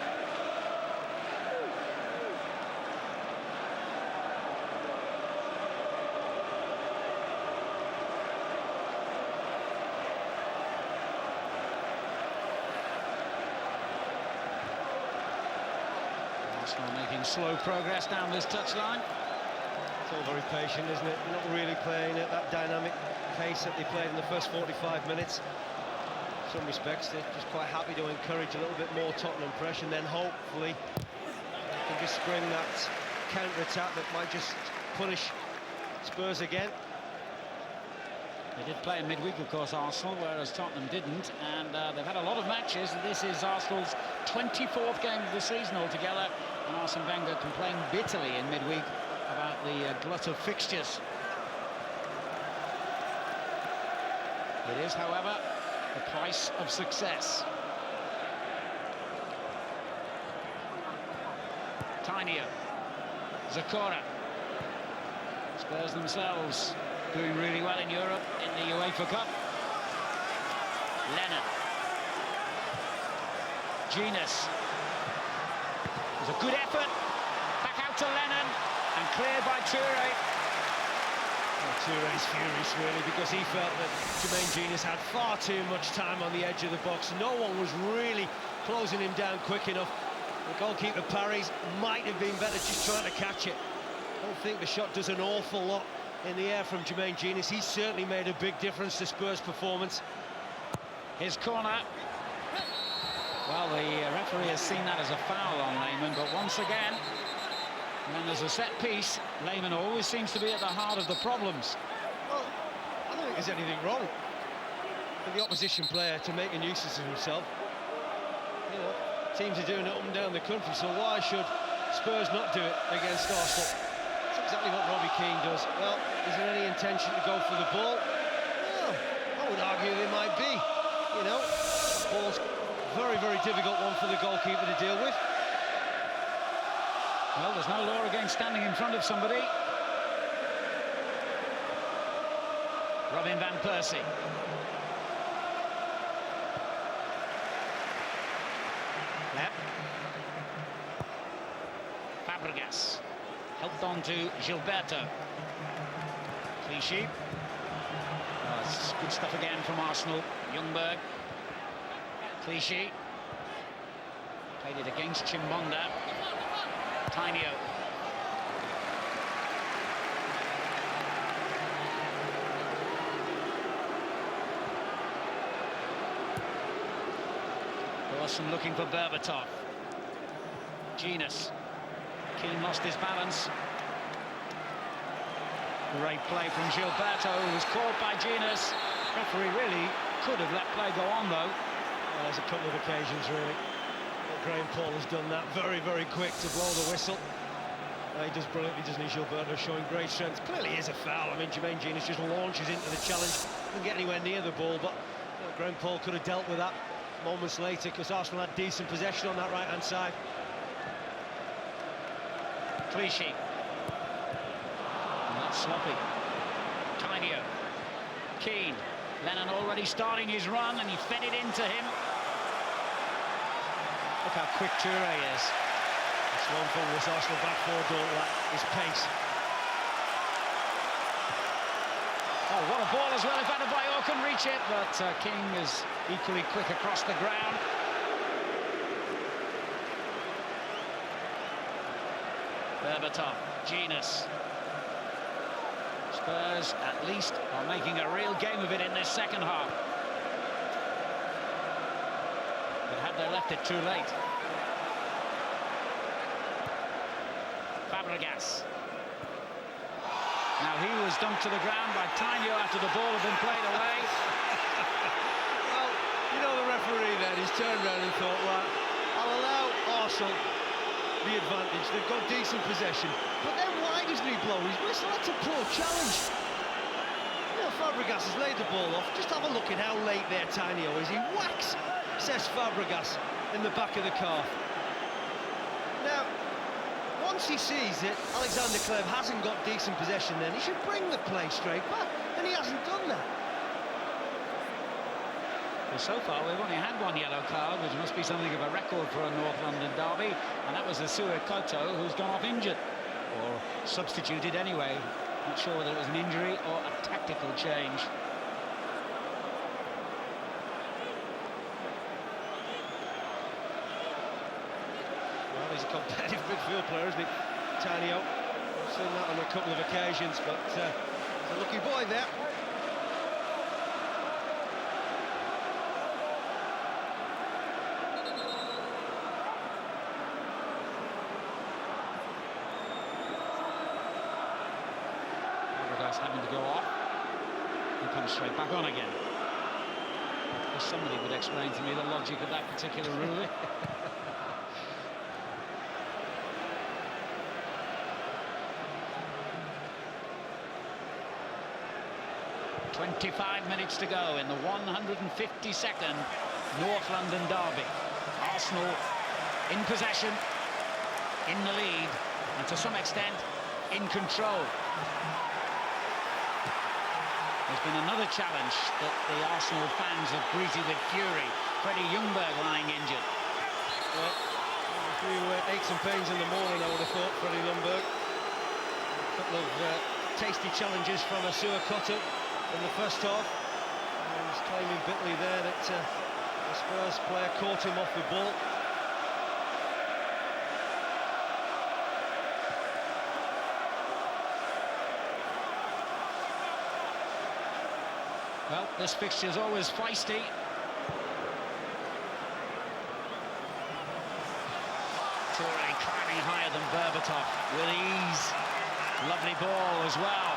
Arsenal making slow progress down this touchline. It's all very patient, isn't it? Not really playing at that dynamic pace that they played in the first 45 minutes. In some respects, they're just quite happy to encourage a little bit more Tottenham pressure, and then hopefully they can just spring that counter-attack that might just punish Spurs again. They did play in midweek, of course, Arsenal, whereas Tottenham didn't, and they've had a lot of matches. This is Arsenal's 24th game of the season altogether, and Arsene Wenger complained bitterly in midweek about the glut of fixtures. It is, however, the price of success. Tainio. Zakora. Spurs themselves doing really well in Europe in the UEFA Cup. Lennon. Genus. It was a good effort. Back out to Lennon and cleared by Touré. Touré's furious, really, because he felt that Jermaine Genius had far too much time on the edge of the box. No one was really closing him down quick enough. The goalkeeper parries, might have been better just trying to catch it. don't think the shot does an awful lot in the air from Jermaine Jenas. He's certainly made a big difference to Spurs' performance. His corner. Well, the referee has seen that as a foul on Lehmann, but once again, when there's a set piece, Lehmann always seems to be at the heart of the problems. Well, I don't think there's anything wrong for the opposition player to make a nuisance of himself. You know, teams are doing it up and down the country, so why should Spurs not do it against Arsenal? That's exactly what Robbie Keane does. Well, is there any intention to go for the ball? Well, I would argue there might be. You know, the ball's very, very difficult one for the goalkeeper to deal with. Well, there's no law against standing in front of somebody. Robin van Persie. Yep. Fabregas. Helped on to Gilberto. Clichy. Oh, it's good stuff again from Arsenal. Ljungberg. Clichy. Played it against Chimbonda. Tainio. Dawson looking for Berbatov. Jenas. Keane lost his balance. Great play from Gilberto, who was caught by Jenas. Referee really could have let play go on, though. Well, there's a couple of occasions, really. But Graham Paul has done that very, very quick to blow the whistle. He does brilliantly, doesn't he, Gilberto, showing great strength. Clearly is a foul. I mean, Jermaine Jenas just launches into the challenge. Doesn't get anywhere near the ball, but you know, Graham Paul could have dealt with that moments later, because Arsenal had decent possession on that right-hand side. Clichy. And that's sloppy. Tainio. Keane. Lennon already starting his run, and he fed it into him. Look how quick Touré is. That's one thing this Arsenal back four don't lack, is pace. Oh, what a ball as well. If Adebayor can reach it, but King is equally quick across the ground. Berbatov, Jenas. Spurs, at least, are making a real game of it in this second half. But had they left it too late? Fabregas. Now he was dumped to the ground by Tainio after the ball had been played away. Well, you know, the referee then, he's turned around and thought, right, I'll allow Arsenal the advantage. They've got decent possession. But then why doesn't he blow his whistle? That's a poor challenge. You know, Fabregas has laid the ball off. Just have a look at how late there Tainio is. He whacks, says Fabregas, in the back of the calf. Now, once he sees that Alexander Kleb hasn't got decent possession, then he should bring the play straight back, and he hasn't done that. Well, so far we've only had one yellow card, which must be something of a record for a North London derby, and that was the Koto, who's gone off injured, or substituted anyway. Not sure whether it was an injury or a tactical change. Well, he's a competitive midfield player, isn't he? Tainio. I've seen that on a couple of occasions, but he's a lucky boy there. Having to go off and come straight back on again. If somebody would explain to me the logic of that particular rule. 25 minutes to go in the 152nd North London derby. Arsenal in possession, in the lead, and to some extent in control. There's been another challenge that the Arsenal fans have greeted with fury. Freddie Ljungberg lying injured. Well, a few aches and pains in the morning, I would have thought, Freddie Ljungberg. A couple of tasty challenges from Koto in the first half. And he's claiming bitterly there that the Spurs player caught him off the ball. This fixture's always feisty. Toure climbing higher than Berbatov with ease. Lovely ball as well.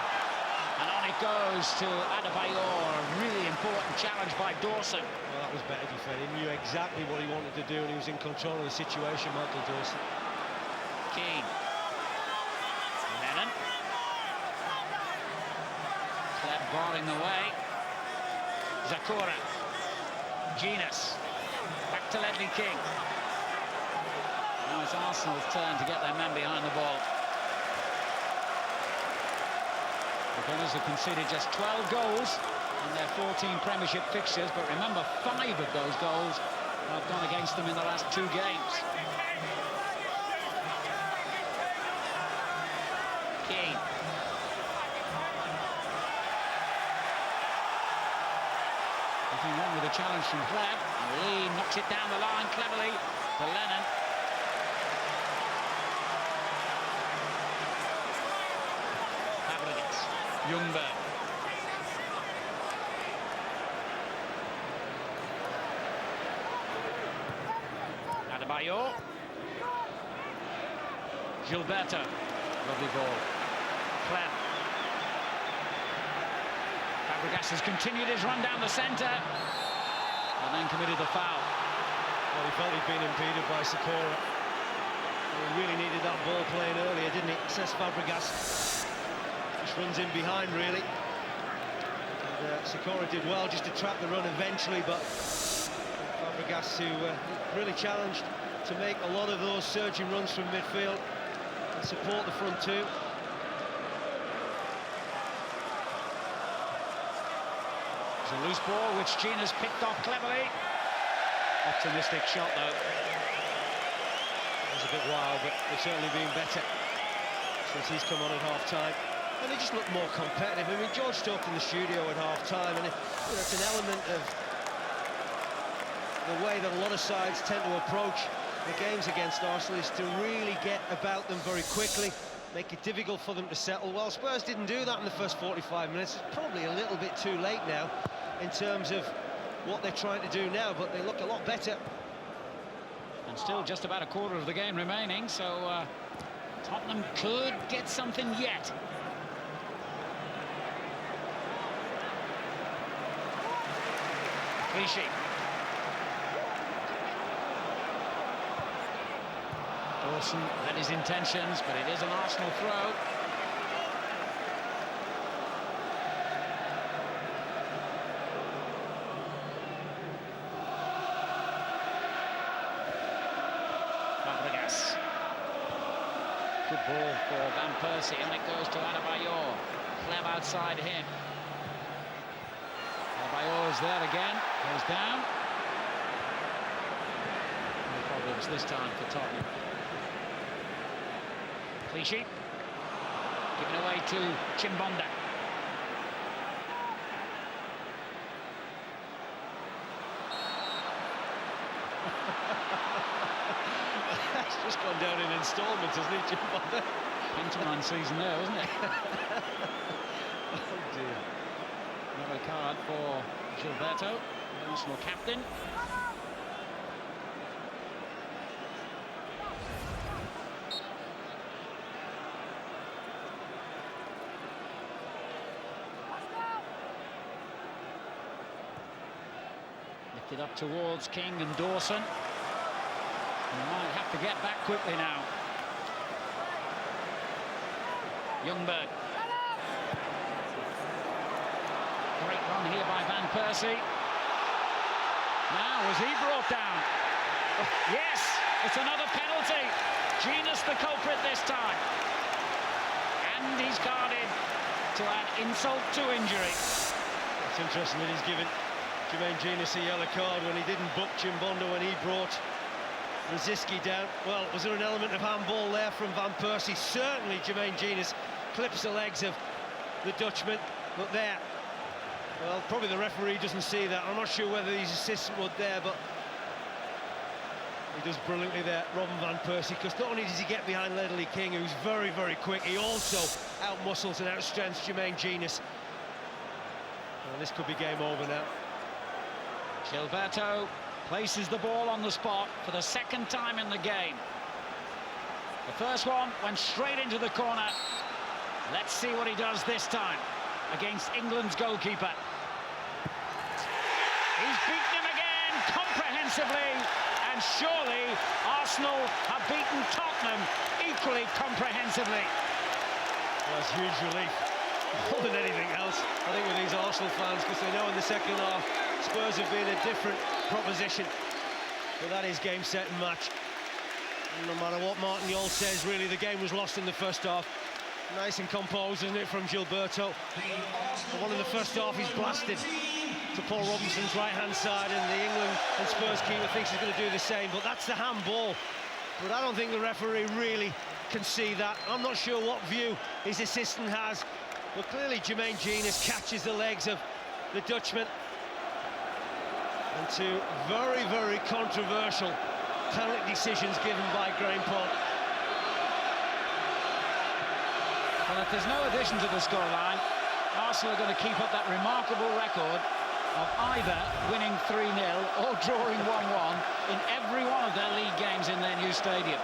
And on it goes to Adebayor. A really important challenge by Dawson. Well, that was better defending. He knew exactly what he wanted to do, and he was in control of the situation, Michael Dawson. Keane. Lennon. Kleb barring the way. Zakura. Genus. Back to Ledley King. Now it's Arsenal's turn to get their men behind the ball. The Gunners have conceded just 12 goals in their 14 Premiership fixtures, but remember, 5 of those goals have gone against them in the last 2 games. Keane. Nothing wrong with the challenge from Kleb. Lee knocks it down the line cleverly to Lennon. Ljungberg. Adebayor. Gilberto. Lovely ball. Clem. Fabregas has continued his run down the centre and then committed the foul. Well, he felt he'd been impeded by Sakura. He really needed that ball playing earlier, didn't he? Says Fabregas. Runs in behind, really. And, Sakura did well just to trap the run eventually, but Fabregas, who really challenged to make a lot of those surging runs from midfield and support the front two. It's a loose ball which Gina's picked off cleverly. Optimistic shot, though. It was a bit wild, but they've certainly been better since he's come on at half-time. And they just look more competitive. I mean, George talked in the studio at half-time, and it's an element of the way that a lot of sides tend to approach the games against Arsenal is to really get about them very quickly, make it difficult for them to settle. Well, Spurs didn't do that in the first 45 minutes. It's probably a little bit too late now in terms of what they're trying to do now, but they look a lot better. And still just about a quarter of the game remaining, so Tottenham could get something yet. Clichy. Dawson had his intentions, but it is an Arsenal throw. Fabregas. Good ball for Van Persie, and it goes to Adebayor. Clem outside him. Adebayor is there again, goes down. No problems this time for Tottenham. Clichy, given away to Chimbonda. That's just gone down in instalments, hasn't it, Chimbonda? Pantomime season there, wasn't it? Oh dear. Another card for Gilberto, the Arsenal captain. Lifted up towards King and Dawson. They might have to get back quickly now. Ljungberg. Great run here by Van Persie. Now, was he brought down? Yes, it's another penalty. Genus the culprit this time. And he's guarded to add insult to injury. It's interesting that he's given Jermaine Genus a yellow card when he didn't book Chimbonda when he brought Rosicky down. Well, was there an element of handball there from Van Persie? Certainly Jermaine Genus clips the legs of the Dutchman, but there. Well, probably the referee doesn't see that. I'm not sure whether his assistant would there, but he does brilliantly there, Robin Van Persie, because not only does he get behind Ledley King, who's very, very quick, he also out-muscles and outstrengths Jermaine Genus. Well, this could be game over now. Gilberto places the ball on the spot for the second time in the game. The first one went straight into the corner. Let's see what he does this time against England's goalkeeper. He's beaten him again comprehensively, and surely Arsenal have beaten Tottenham equally comprehensively. Well, it's huge relief, more than anything else, I think, with these Arsenal fans, because they know in the second half Spurs have been a different proposition. But that is game, set and match. No matter what Martin Jol says, really, the game was lost in the first half. Nice and composed, isn't it, from Gilberto? The one in the first half, he's blasted to Paul Robinson's right-hand side, and the England and Spurs keeper thinks he's going to do the same, but that's the handball. But I don't think the referee really can see that. I'm not sure what view his assistant has, but clearly Jermaine Genius catches the legs of the Dutchman. And two very, very controversial penalty decisions given by Graham Poll. Well, if there's no addition to the scoreline, Arsenal are going to keep up that remarkable record of either winning 3-0 or drawing 1-1 in every one of their league games in their new stadium.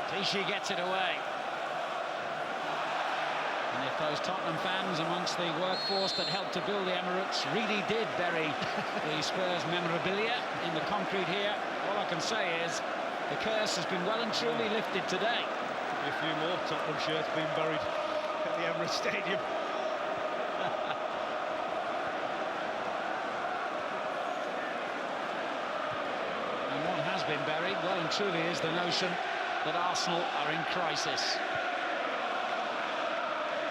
Clichy gets it away. And if those Tottenham fans amongst the workforce that helped to build the Emirates really did bury the Spurs memorabilia in the concrete here, all I can say is the curse has been well and truly lifted today. A few more Tottenham shirts being buried at the Emirates Stadium. And what has been buried, well and truly, is the notion that Arsenal are in crisis.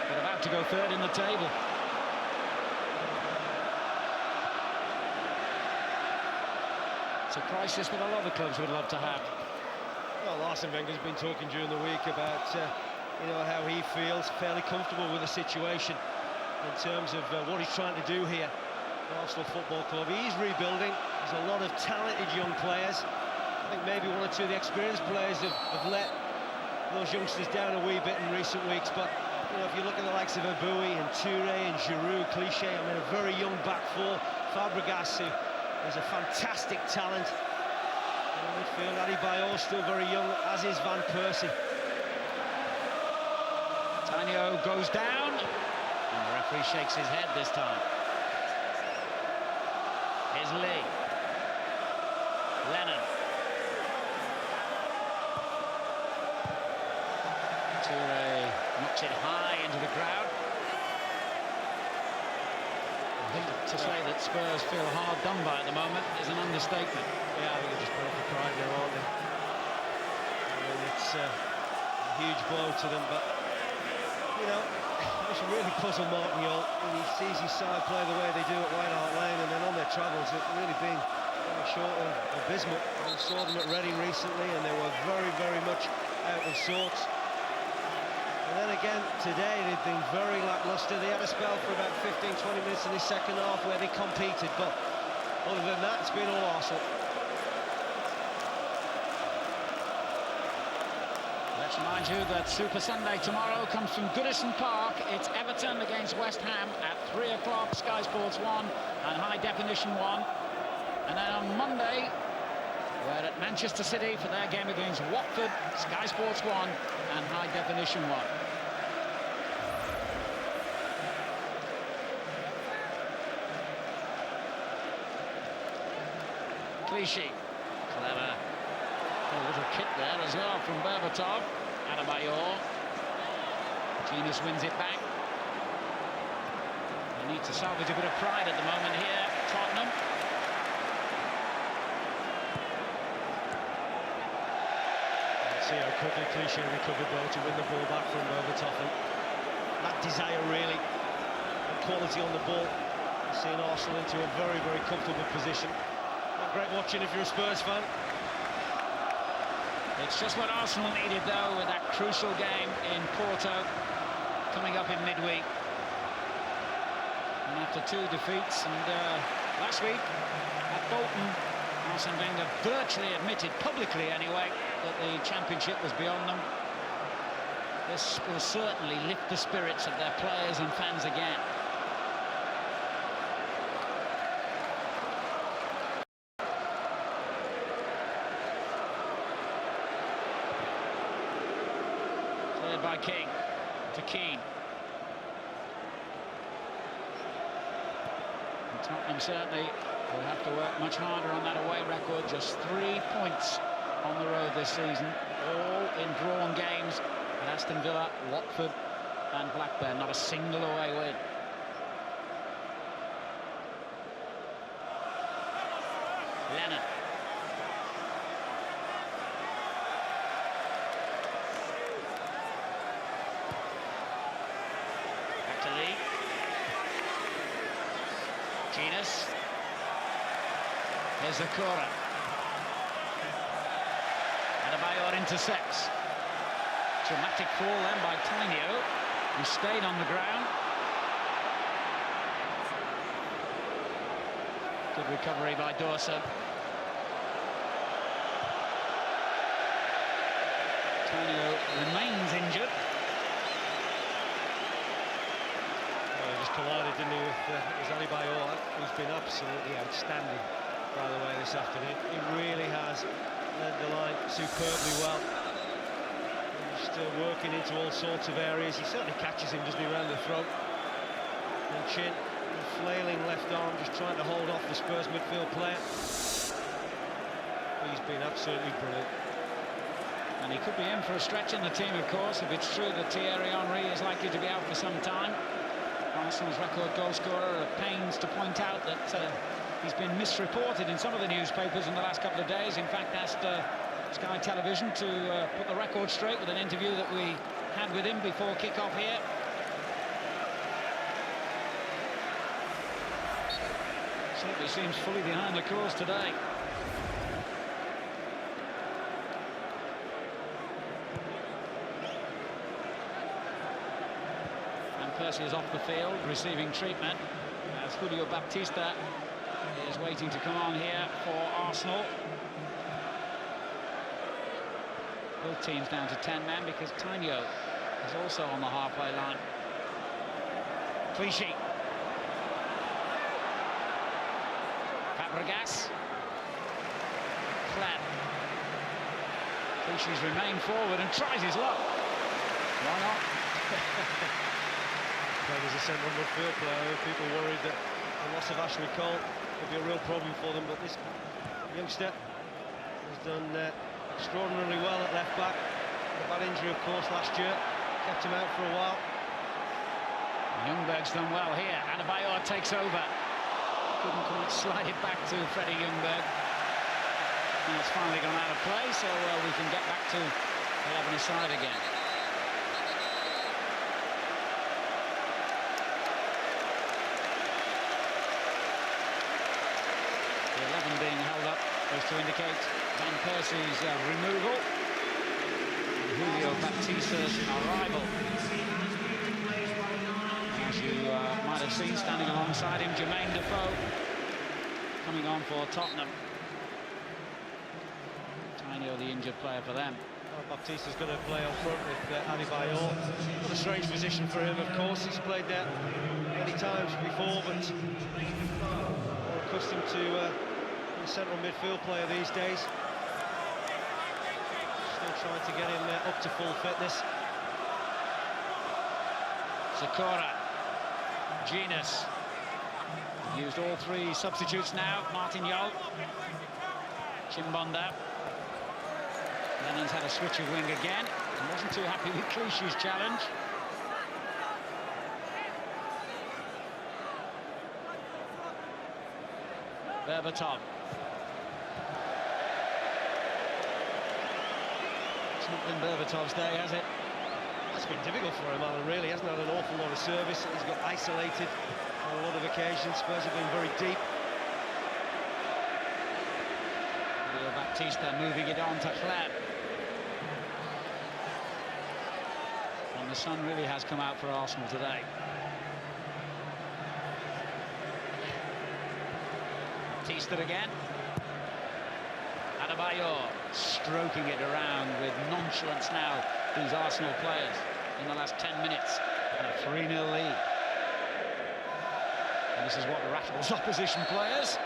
They're about to go third in the table. It's a crisis that a lot of clubs would love to have. Well, Arsene Wenger's been talking during the week about, you know, how he feels fairly comfortable with the situation in terms of what he's trying to do here at Arsenal Football Club. He's rebuilding. There's a lot of talented young players. I think maybe one or two of the experienced players have let those youngsters down a wee bit in recent weeks, but you know, if you look at the likes of Abui and Toure and Giroud, Clichy, I mean, a very young back four. Fabregas, who is a fantastic talent. In midfield, Adebayor still very young, as is Van Persie. Tanyo goes down, and the referee shakes his head this time. Here's Lee. Lennon. Toure knocks it high into the crowd. I think to say that Spurs feel hard done by at the moment is an understatement. Yeah, I think they're just putting up a pride there, aren't they? I mean, it's a huge blow to them, but, you know, it's really puzzled Martin Jol when he sees his side play the way they do at White Hart Lane, and then on their travels, it's really been short and abysmal. I saw them at Reading recently, and they were very, very much out of sorts. And then again, today, they've been very lacklustre. They had a spell for about 15-20 minutes in the second half where they competed, but other than that, it's been all Arsenal. Let's remind you that Super Sunday tomorrow comes from Goodison Park. It's Everton against West Ham at 3 o'clock, Sky Sports 1 and High Definition 1. And then on Monday, we're at Manchester City for their game against Watford, Sky Sports 1 and High Definition 1. Clichy, clever. A little kick there as well from Berbatov. Adebayor. Genius wins it back. They need to salvage a bit of pride at the moment here, Tottenham. See how quickly Clichy recovered though to win the ball back from Berbatov. That desire really, and quality on the ball, seeing Arsenal into a very, very comfortable position. Not great watching if you're a Spurs fan. It's just what Arsenal needed, though, with that crucial game in Porto coming up in midweek. And after 2 defeats, and last week at Bolton, Arsene Wenger virtually admitted, publicly anyway, that the championship was beyond them. This will certainly lift the spirits of their players and fans again. Cleared by King to Keane. And Tottenham certainly will have to work much harder on that away record. Just 3 points on the road this season, all in drawn games. Aston Villa, Watford and Blackburn, not a single away win. Lennon. Back to Lee. Genus. Here's Zakora. Adebayor intercepts. Dramatic fall then by Tainio, who stayed on the ground. Good recovery by Dawson. Tainio remains injured. Well, he just collided, didn't he, with Adebayor, who's been absolutely outstanding, by the way, this afternoon. He really has led the line superbly well. Working into all sorts of areas. He certainly catches him, doesn't he, around the throat and chin, and flailing left arm, just trying to hold off the Spurs midfield player. He's been absolutely brilliant. And he could be in for a stretch in the team, of course, if it's true that Thierry Henry is likely to be out for some time. Arsenal's record goal scorer at pains to point out that he's been misreported in some of the newspapers in the last couple of days. In fact, asked Sky Television to put the record straight with an interview that we had with him before kick-off here. Certainly seems fully behind the cause today. And Percy is off the field, receiving treatment, as Julio Baptista is waiting to come on here for Arsenal. Both teams down to 10 men because Tainio is also on the halfway line. Clichy. Fabregas. Clem. Clichy's remained forward and tries his luck. Why not? Playing as a central midfield player, people worried that the loss of Ashley Cole would be a real problem for them, but this youngster has done extraordinarily well at left back. A bad injury, of course, last year kept him out for a while. Ljungberg's done well here. Adebayor takes over. Couldn't quite slide it back to Freddie Ljungberg. And it's finally gone out of play, so we can get back to 11 aside again. The 11 being held up was to indicate Van Persie's removal and Julio Baptista's arrival. As you might have seen, standing alongside him, Jermaine Defoe coming on for Tottenham. Tainio, the injured player for them. Well, Baptista's going to play up front with Adebayor. What a strange position for him, of course. He's played there many times before, but more accustomed to a central midfield player these days. Still trying to get him up to full fitness. Zakora. Genus. Used all three substitutes now. Martin Jol. Chimbonda. Lennon's had a switch of wing again. He wasn't too happy with Clichy's challenge. Berbatov. It's not been Berbatov's day, has it? It's been difficult for him, Alan, really. He hasn't had an awful lot of service. He's got isolated on a lot of occasions. Spurs have been very deep. Julio Baptista moving it on to Clem. And the sun really has come out for Arsenal today. Baptista again. Adebayor stroking it around with nonchalance now, these Arsenal players, in the last 10 minutes. And a 3-0 lead. And this is what rattles opposition players.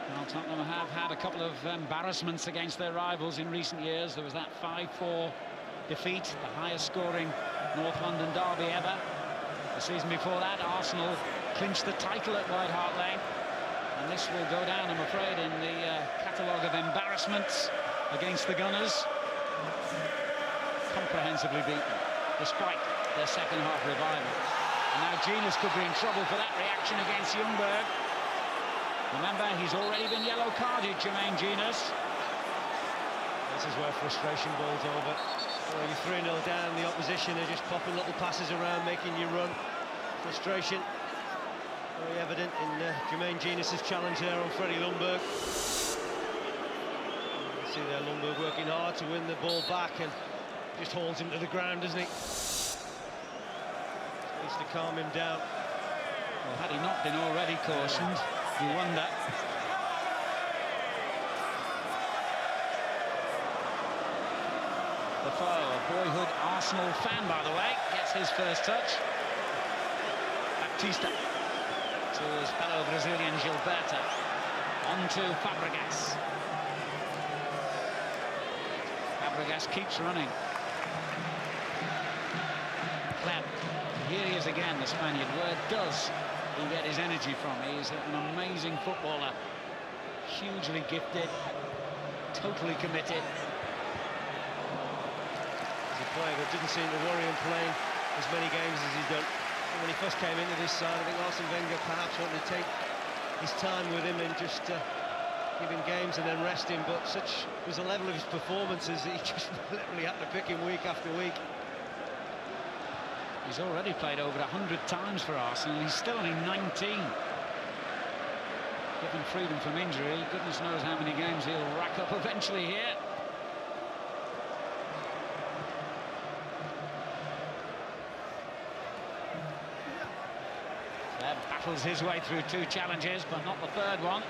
Well, Tottenham have had a couple of embarrassments against their rivals in recent years. There was that 5-4 defeat, the highest scoring North London derby ever. The season before that, Arsenal clinched the title at White Hart Lane. And this will go down, I'm afraid, in the catalogue of embarrassments against the Gunners. Comprehensively beaten, despite their second-half revival. And now Genius could be in trouble for that reaction against Ljungberg. Remember, he's already been yellow-carded, Jermaine Genius. This is where frustration boils over. Well, you're 3-0 down, the opposition are just popping little passes around, making you run. Frustration very evident in Jermaine Genius's challenge there on Freddie Ljungberg. You see there Ljungberg working hard to win the ball back and just hauls him to the ground, doesn't he? Needs to calm him down. Well, had he not been already cautioned, you wonder. The foe, a boyhood Arsenal fan, by the way, gets his first touch. Baptista to his fellow Brazilian Gilberto. On to Fabregas. Fabregas keeps running. Clem. Here he is again, the Spaniard. Where does he get his energy from? He's an amazing footballer. Hugely gifted. Totally committed. Player that didn't seem to worry him playing as many games as he's done. And when he first came into this side, I think Arsene Wenger perhaps wanted to take his time with him and just give him games and then rest him, but such was the level of his performances that he just literally had to pick him week after week. He's already played over 100 times for Arsenal. He's still only 19. Given freedom from injury, goodness knows how many games he'll rack up eventually here. Battles his way through two challenges, but not the third one.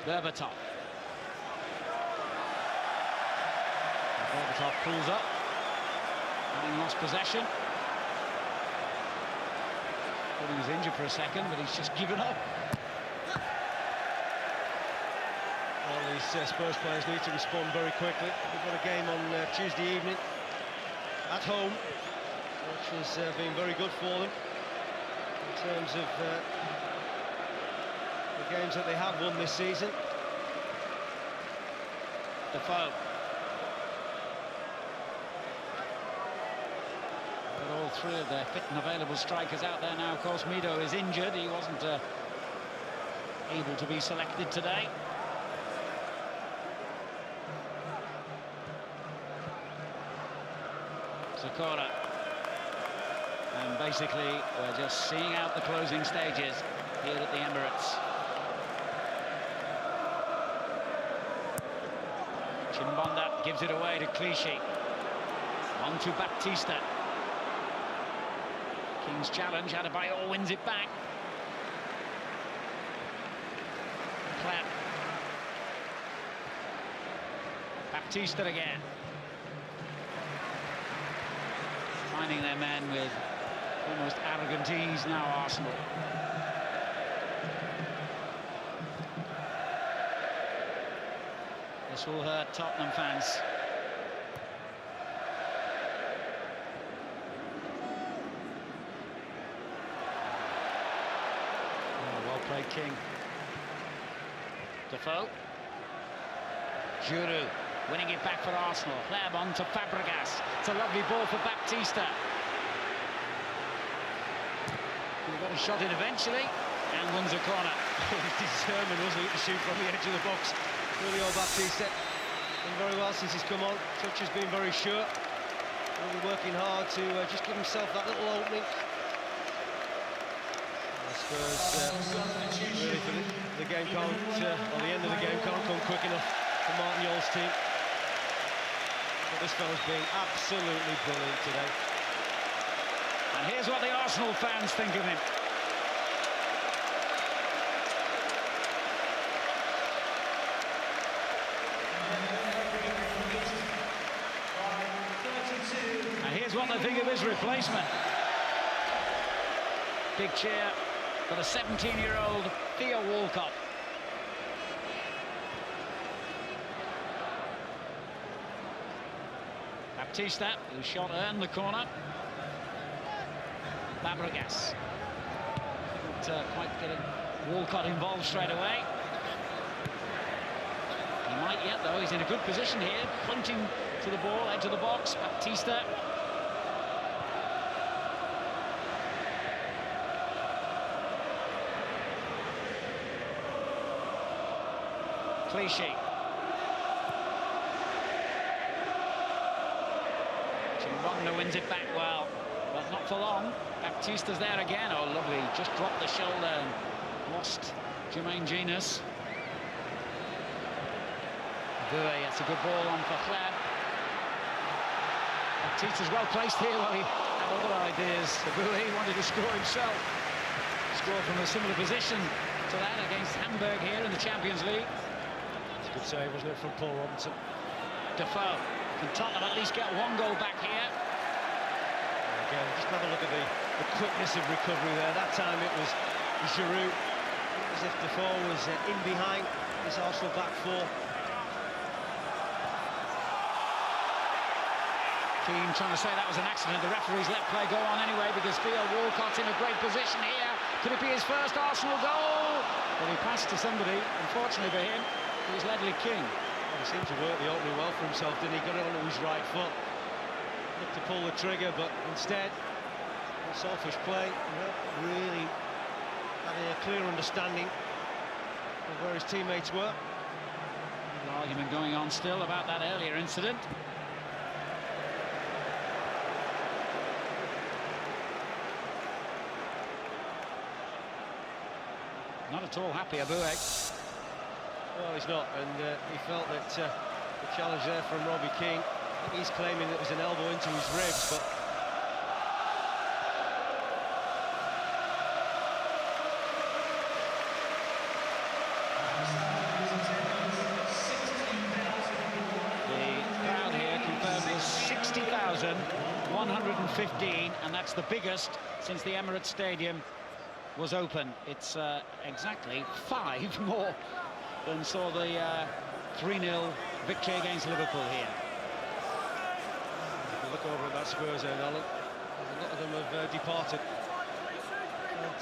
Berbatov. Berbatov pulls up, having lost possession. Thought he was injured for a second, but he's just given up. Well, these Spurs players need to respond very quickly. We've got a game on Tuesday evening at home, which has been very good for them. In terms of the games that they have won this season. Defoe. Got all three of their fit and available strikers out there now. Of course, Mido is injured. He wasn't able to be selected today. Sakura. And basically, we're just seeing out the closing stages here at the Emirates. Chimbonda gives it away to Clichy. On to Baptista. King's challenge, Adebayor wins it back. Clem. Baptista again. Finding their men with almost arrogant ease now, Arsenal. This will hurt Tottenham fans. Oh, well played, King. Defoe. Giroud winning it back for Arsenal. Pleb on to Fabregas. It's a lovely ball for Baptista. He got a shot in eventually and wins a corner. He's determined, wasn't he, to shoot from the edge of the box. Julio Baptista done very well since he's come on. Touch has been very sure. Really working hard to just give himself that little opening. Spurs really for the game can't, or the end of the game can't come quick enough for Martin Jol's team. But this fella's being absolutely brilliant today. And here's what the Arsenal fans think of him. And here's what they think of his replacement. Big cheer for the 17-year-old Theo Walcott. Baptista, whose shot earned the corner. Fabregas. Didn't quite get Walcott involved straight away. He might yet, though. He's in a good position here, pointing to the ball, edge of the box. Baptista. Clichy. Chimbonda wins it back well, but not for long. Baptista's there again. Oh, lovely. Just dropped the shoulder and lost Jermaine Genius. Buey, that's a good ball on for Clare. Baptista's well placed here while he had other ideas. Buey wanted to score himself. Scored from a similar position to that against Hamburg here in the Champions League. Good save, wasn't it, from Paul Robinson? Defoe. Can Tottenham at least get one goal back here? Again, just have a look at the quickness of recovery there. That time it was Giroud, as if Defoe was in behind this Arsenal back four. Keane trying to say that was an accident. The referee's let play go on anyway because Theo Walcott's in a great position here. Could it be his first Arsenal goal? Well, he passed to somebody, unfortunately for him. It was Ledley King. Well, he seemed to work the opening well for himself, didn't he? Got it onto his right foot. Looked to pull the trigger, but instead, selfish play. Not really having a clear understanding of where his teammates were. An argument going on still about that earlier incident. Not at all happy, Buey. Well, he's not, and he felt that the challenge there from Robbie King. I think he's claiming it was an elbow into his ribs, but the crowd here confirmed is 60,115, and that's the biggest since the Emirates Stadium was open. It's exactly 5 more than saw the 3-0 victory against Liverpool here. look over at that Spurs end, Alan. A lot of them have departed.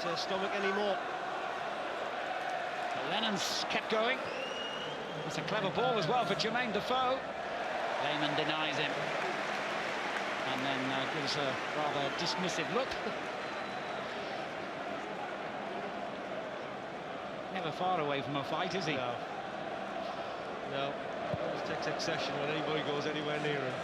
Can't stomach anymore. Lennon's kept going. It's a clever ball as well for Jermaine Defoe. Weimer denies him. And then gives a rather dismissive look. Never far away from a fight, is he? No. No. It takes accession when anybody goes anywhere near him.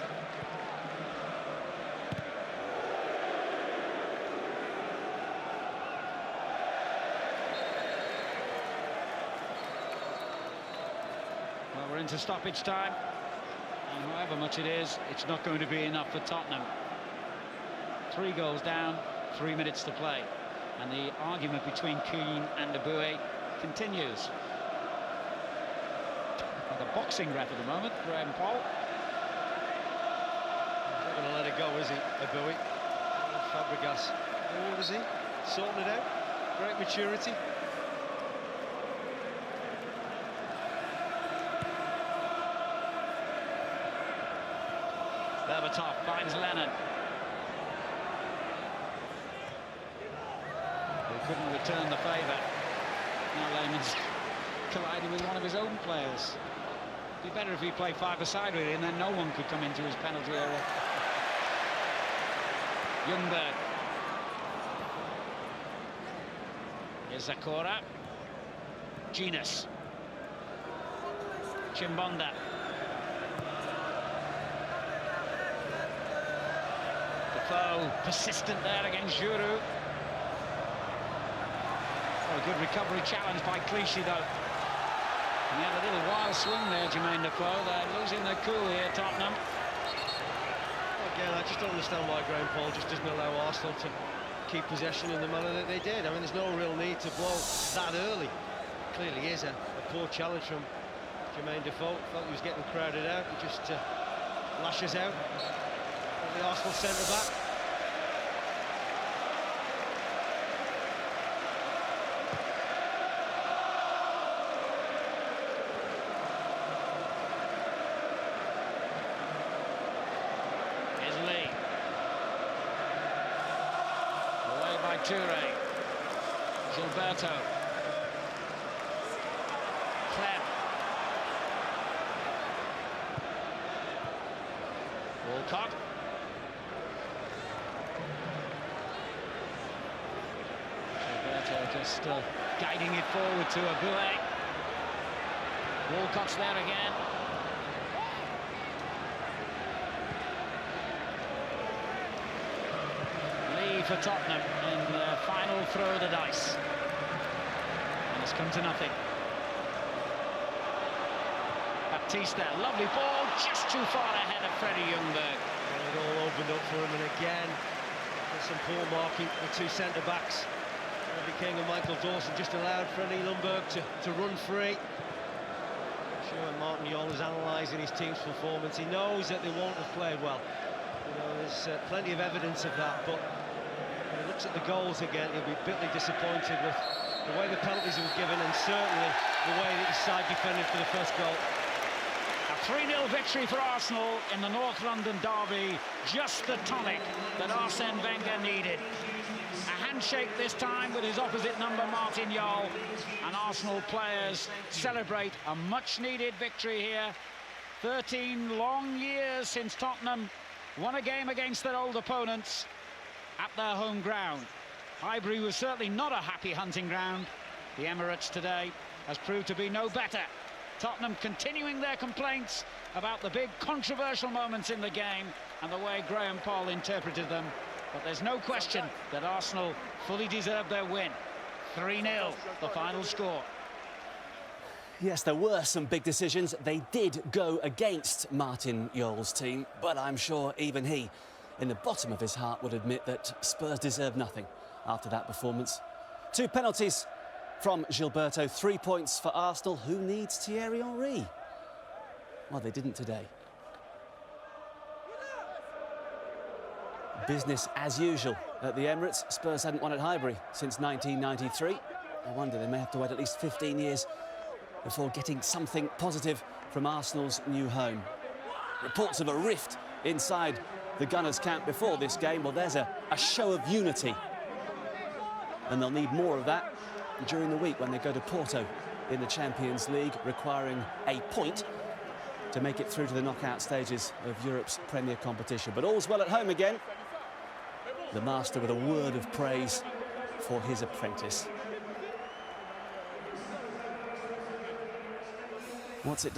Well, we're into stoppage time. And however much it is, it's not going to be enough for Tottenham. 3 goals down, 3 minutes to play. And the argument between Keane and Buey continues. Like a boxing ref at the moment, Graham Paul. He's not going to let it go, is he, Buey? Fabregas. How old is he? Sorting it out. Great maturity. Berbatov finds Lennon. He couldn't return the favour. Now Lehmann's colliding with one of his own players. It'd be better if he played 5-a-side with him, and then no one could come into his penalty area. Ljungberg. Here's Zakora. Genius. Chimbonda. Defoe persistent there against Giroud. good recovery challenge by Clichy, though. And he had a little wild swing there, Jermaine Defoe. They're losing their cool here, Tottenham. Again, I just don't understand why Graham Paul just doesn't allow Arsenal to keep possession in the manner that they did. I mean, there's no real need to blow that early. Clearly is a poor challenge from Jermaine Defoe. Felt he was getting crowded out. He just lashes out at the Arsenal centre-back. Toure, Gilberto, Clem, Walcott, Gilberto just guiding it forward to Aboué. Walcott's there again. For Tottenham in the final throw of the dice. And it's come to nothing. Baptista, lovely ball, just too far ahead of Freddie Ljungberg. And it all opened up for him, and again, there's some poor marking. The two centre-backs, Robbie King and Michael Dawson, just allowed Freddie Ljungberg to run free. I'm sure Martin Jol is analysing his team's performance. He knows that they won't have played well. You know, there's plenty of evidence of that, but when he looks at the goals again, he'll be bitterly disappointed with the way the penalties were given, and certainly the way that his side defended for the first goal. A 3-0 victory for Arsenal in the North London derby, just the tonic that Arsene Wenger needed. A handshake this time with his opposite number, Martin Jol, and Arsenal players celebrate a much-needed victory here. 13 long years since Tottenham won a game against their old opponents at their home ground. Highbury was certainly not a happy hunting ground. The Emirates today has proved to be no better. Tottenham continuing their complaints about the big controversial moments in the game and the way Graham Paul interpreted them. But there's no question that Arsenal fully deserved their win. 3-0, the final score. Yes, there were some big decisions. They did go against Martin Jol's team, but I'm sure even he, in the bottom of his heart, would admit that Spurs deserved nothing after that performance. 2 penalties from Gilberto, 3 points for Arsenal. Who needs Thierry Henry? Well, they didn't today. Business as usual at the Emirates. Spurs hadn't won at Highbury since 1993. I wonder they may have to wait at least 15 years before getting something positive from Arsenal's new home. Reports of a rift inside the Gunners' camp before this game. Well, there's a show of unity, and they'll need more of that during the week when they go to Porto in the Champions League, requiring a point to make it through to the knockout stages of Europe's premier competition. But all's well at home again. The master with a word of praise for his apprentice. What's it done?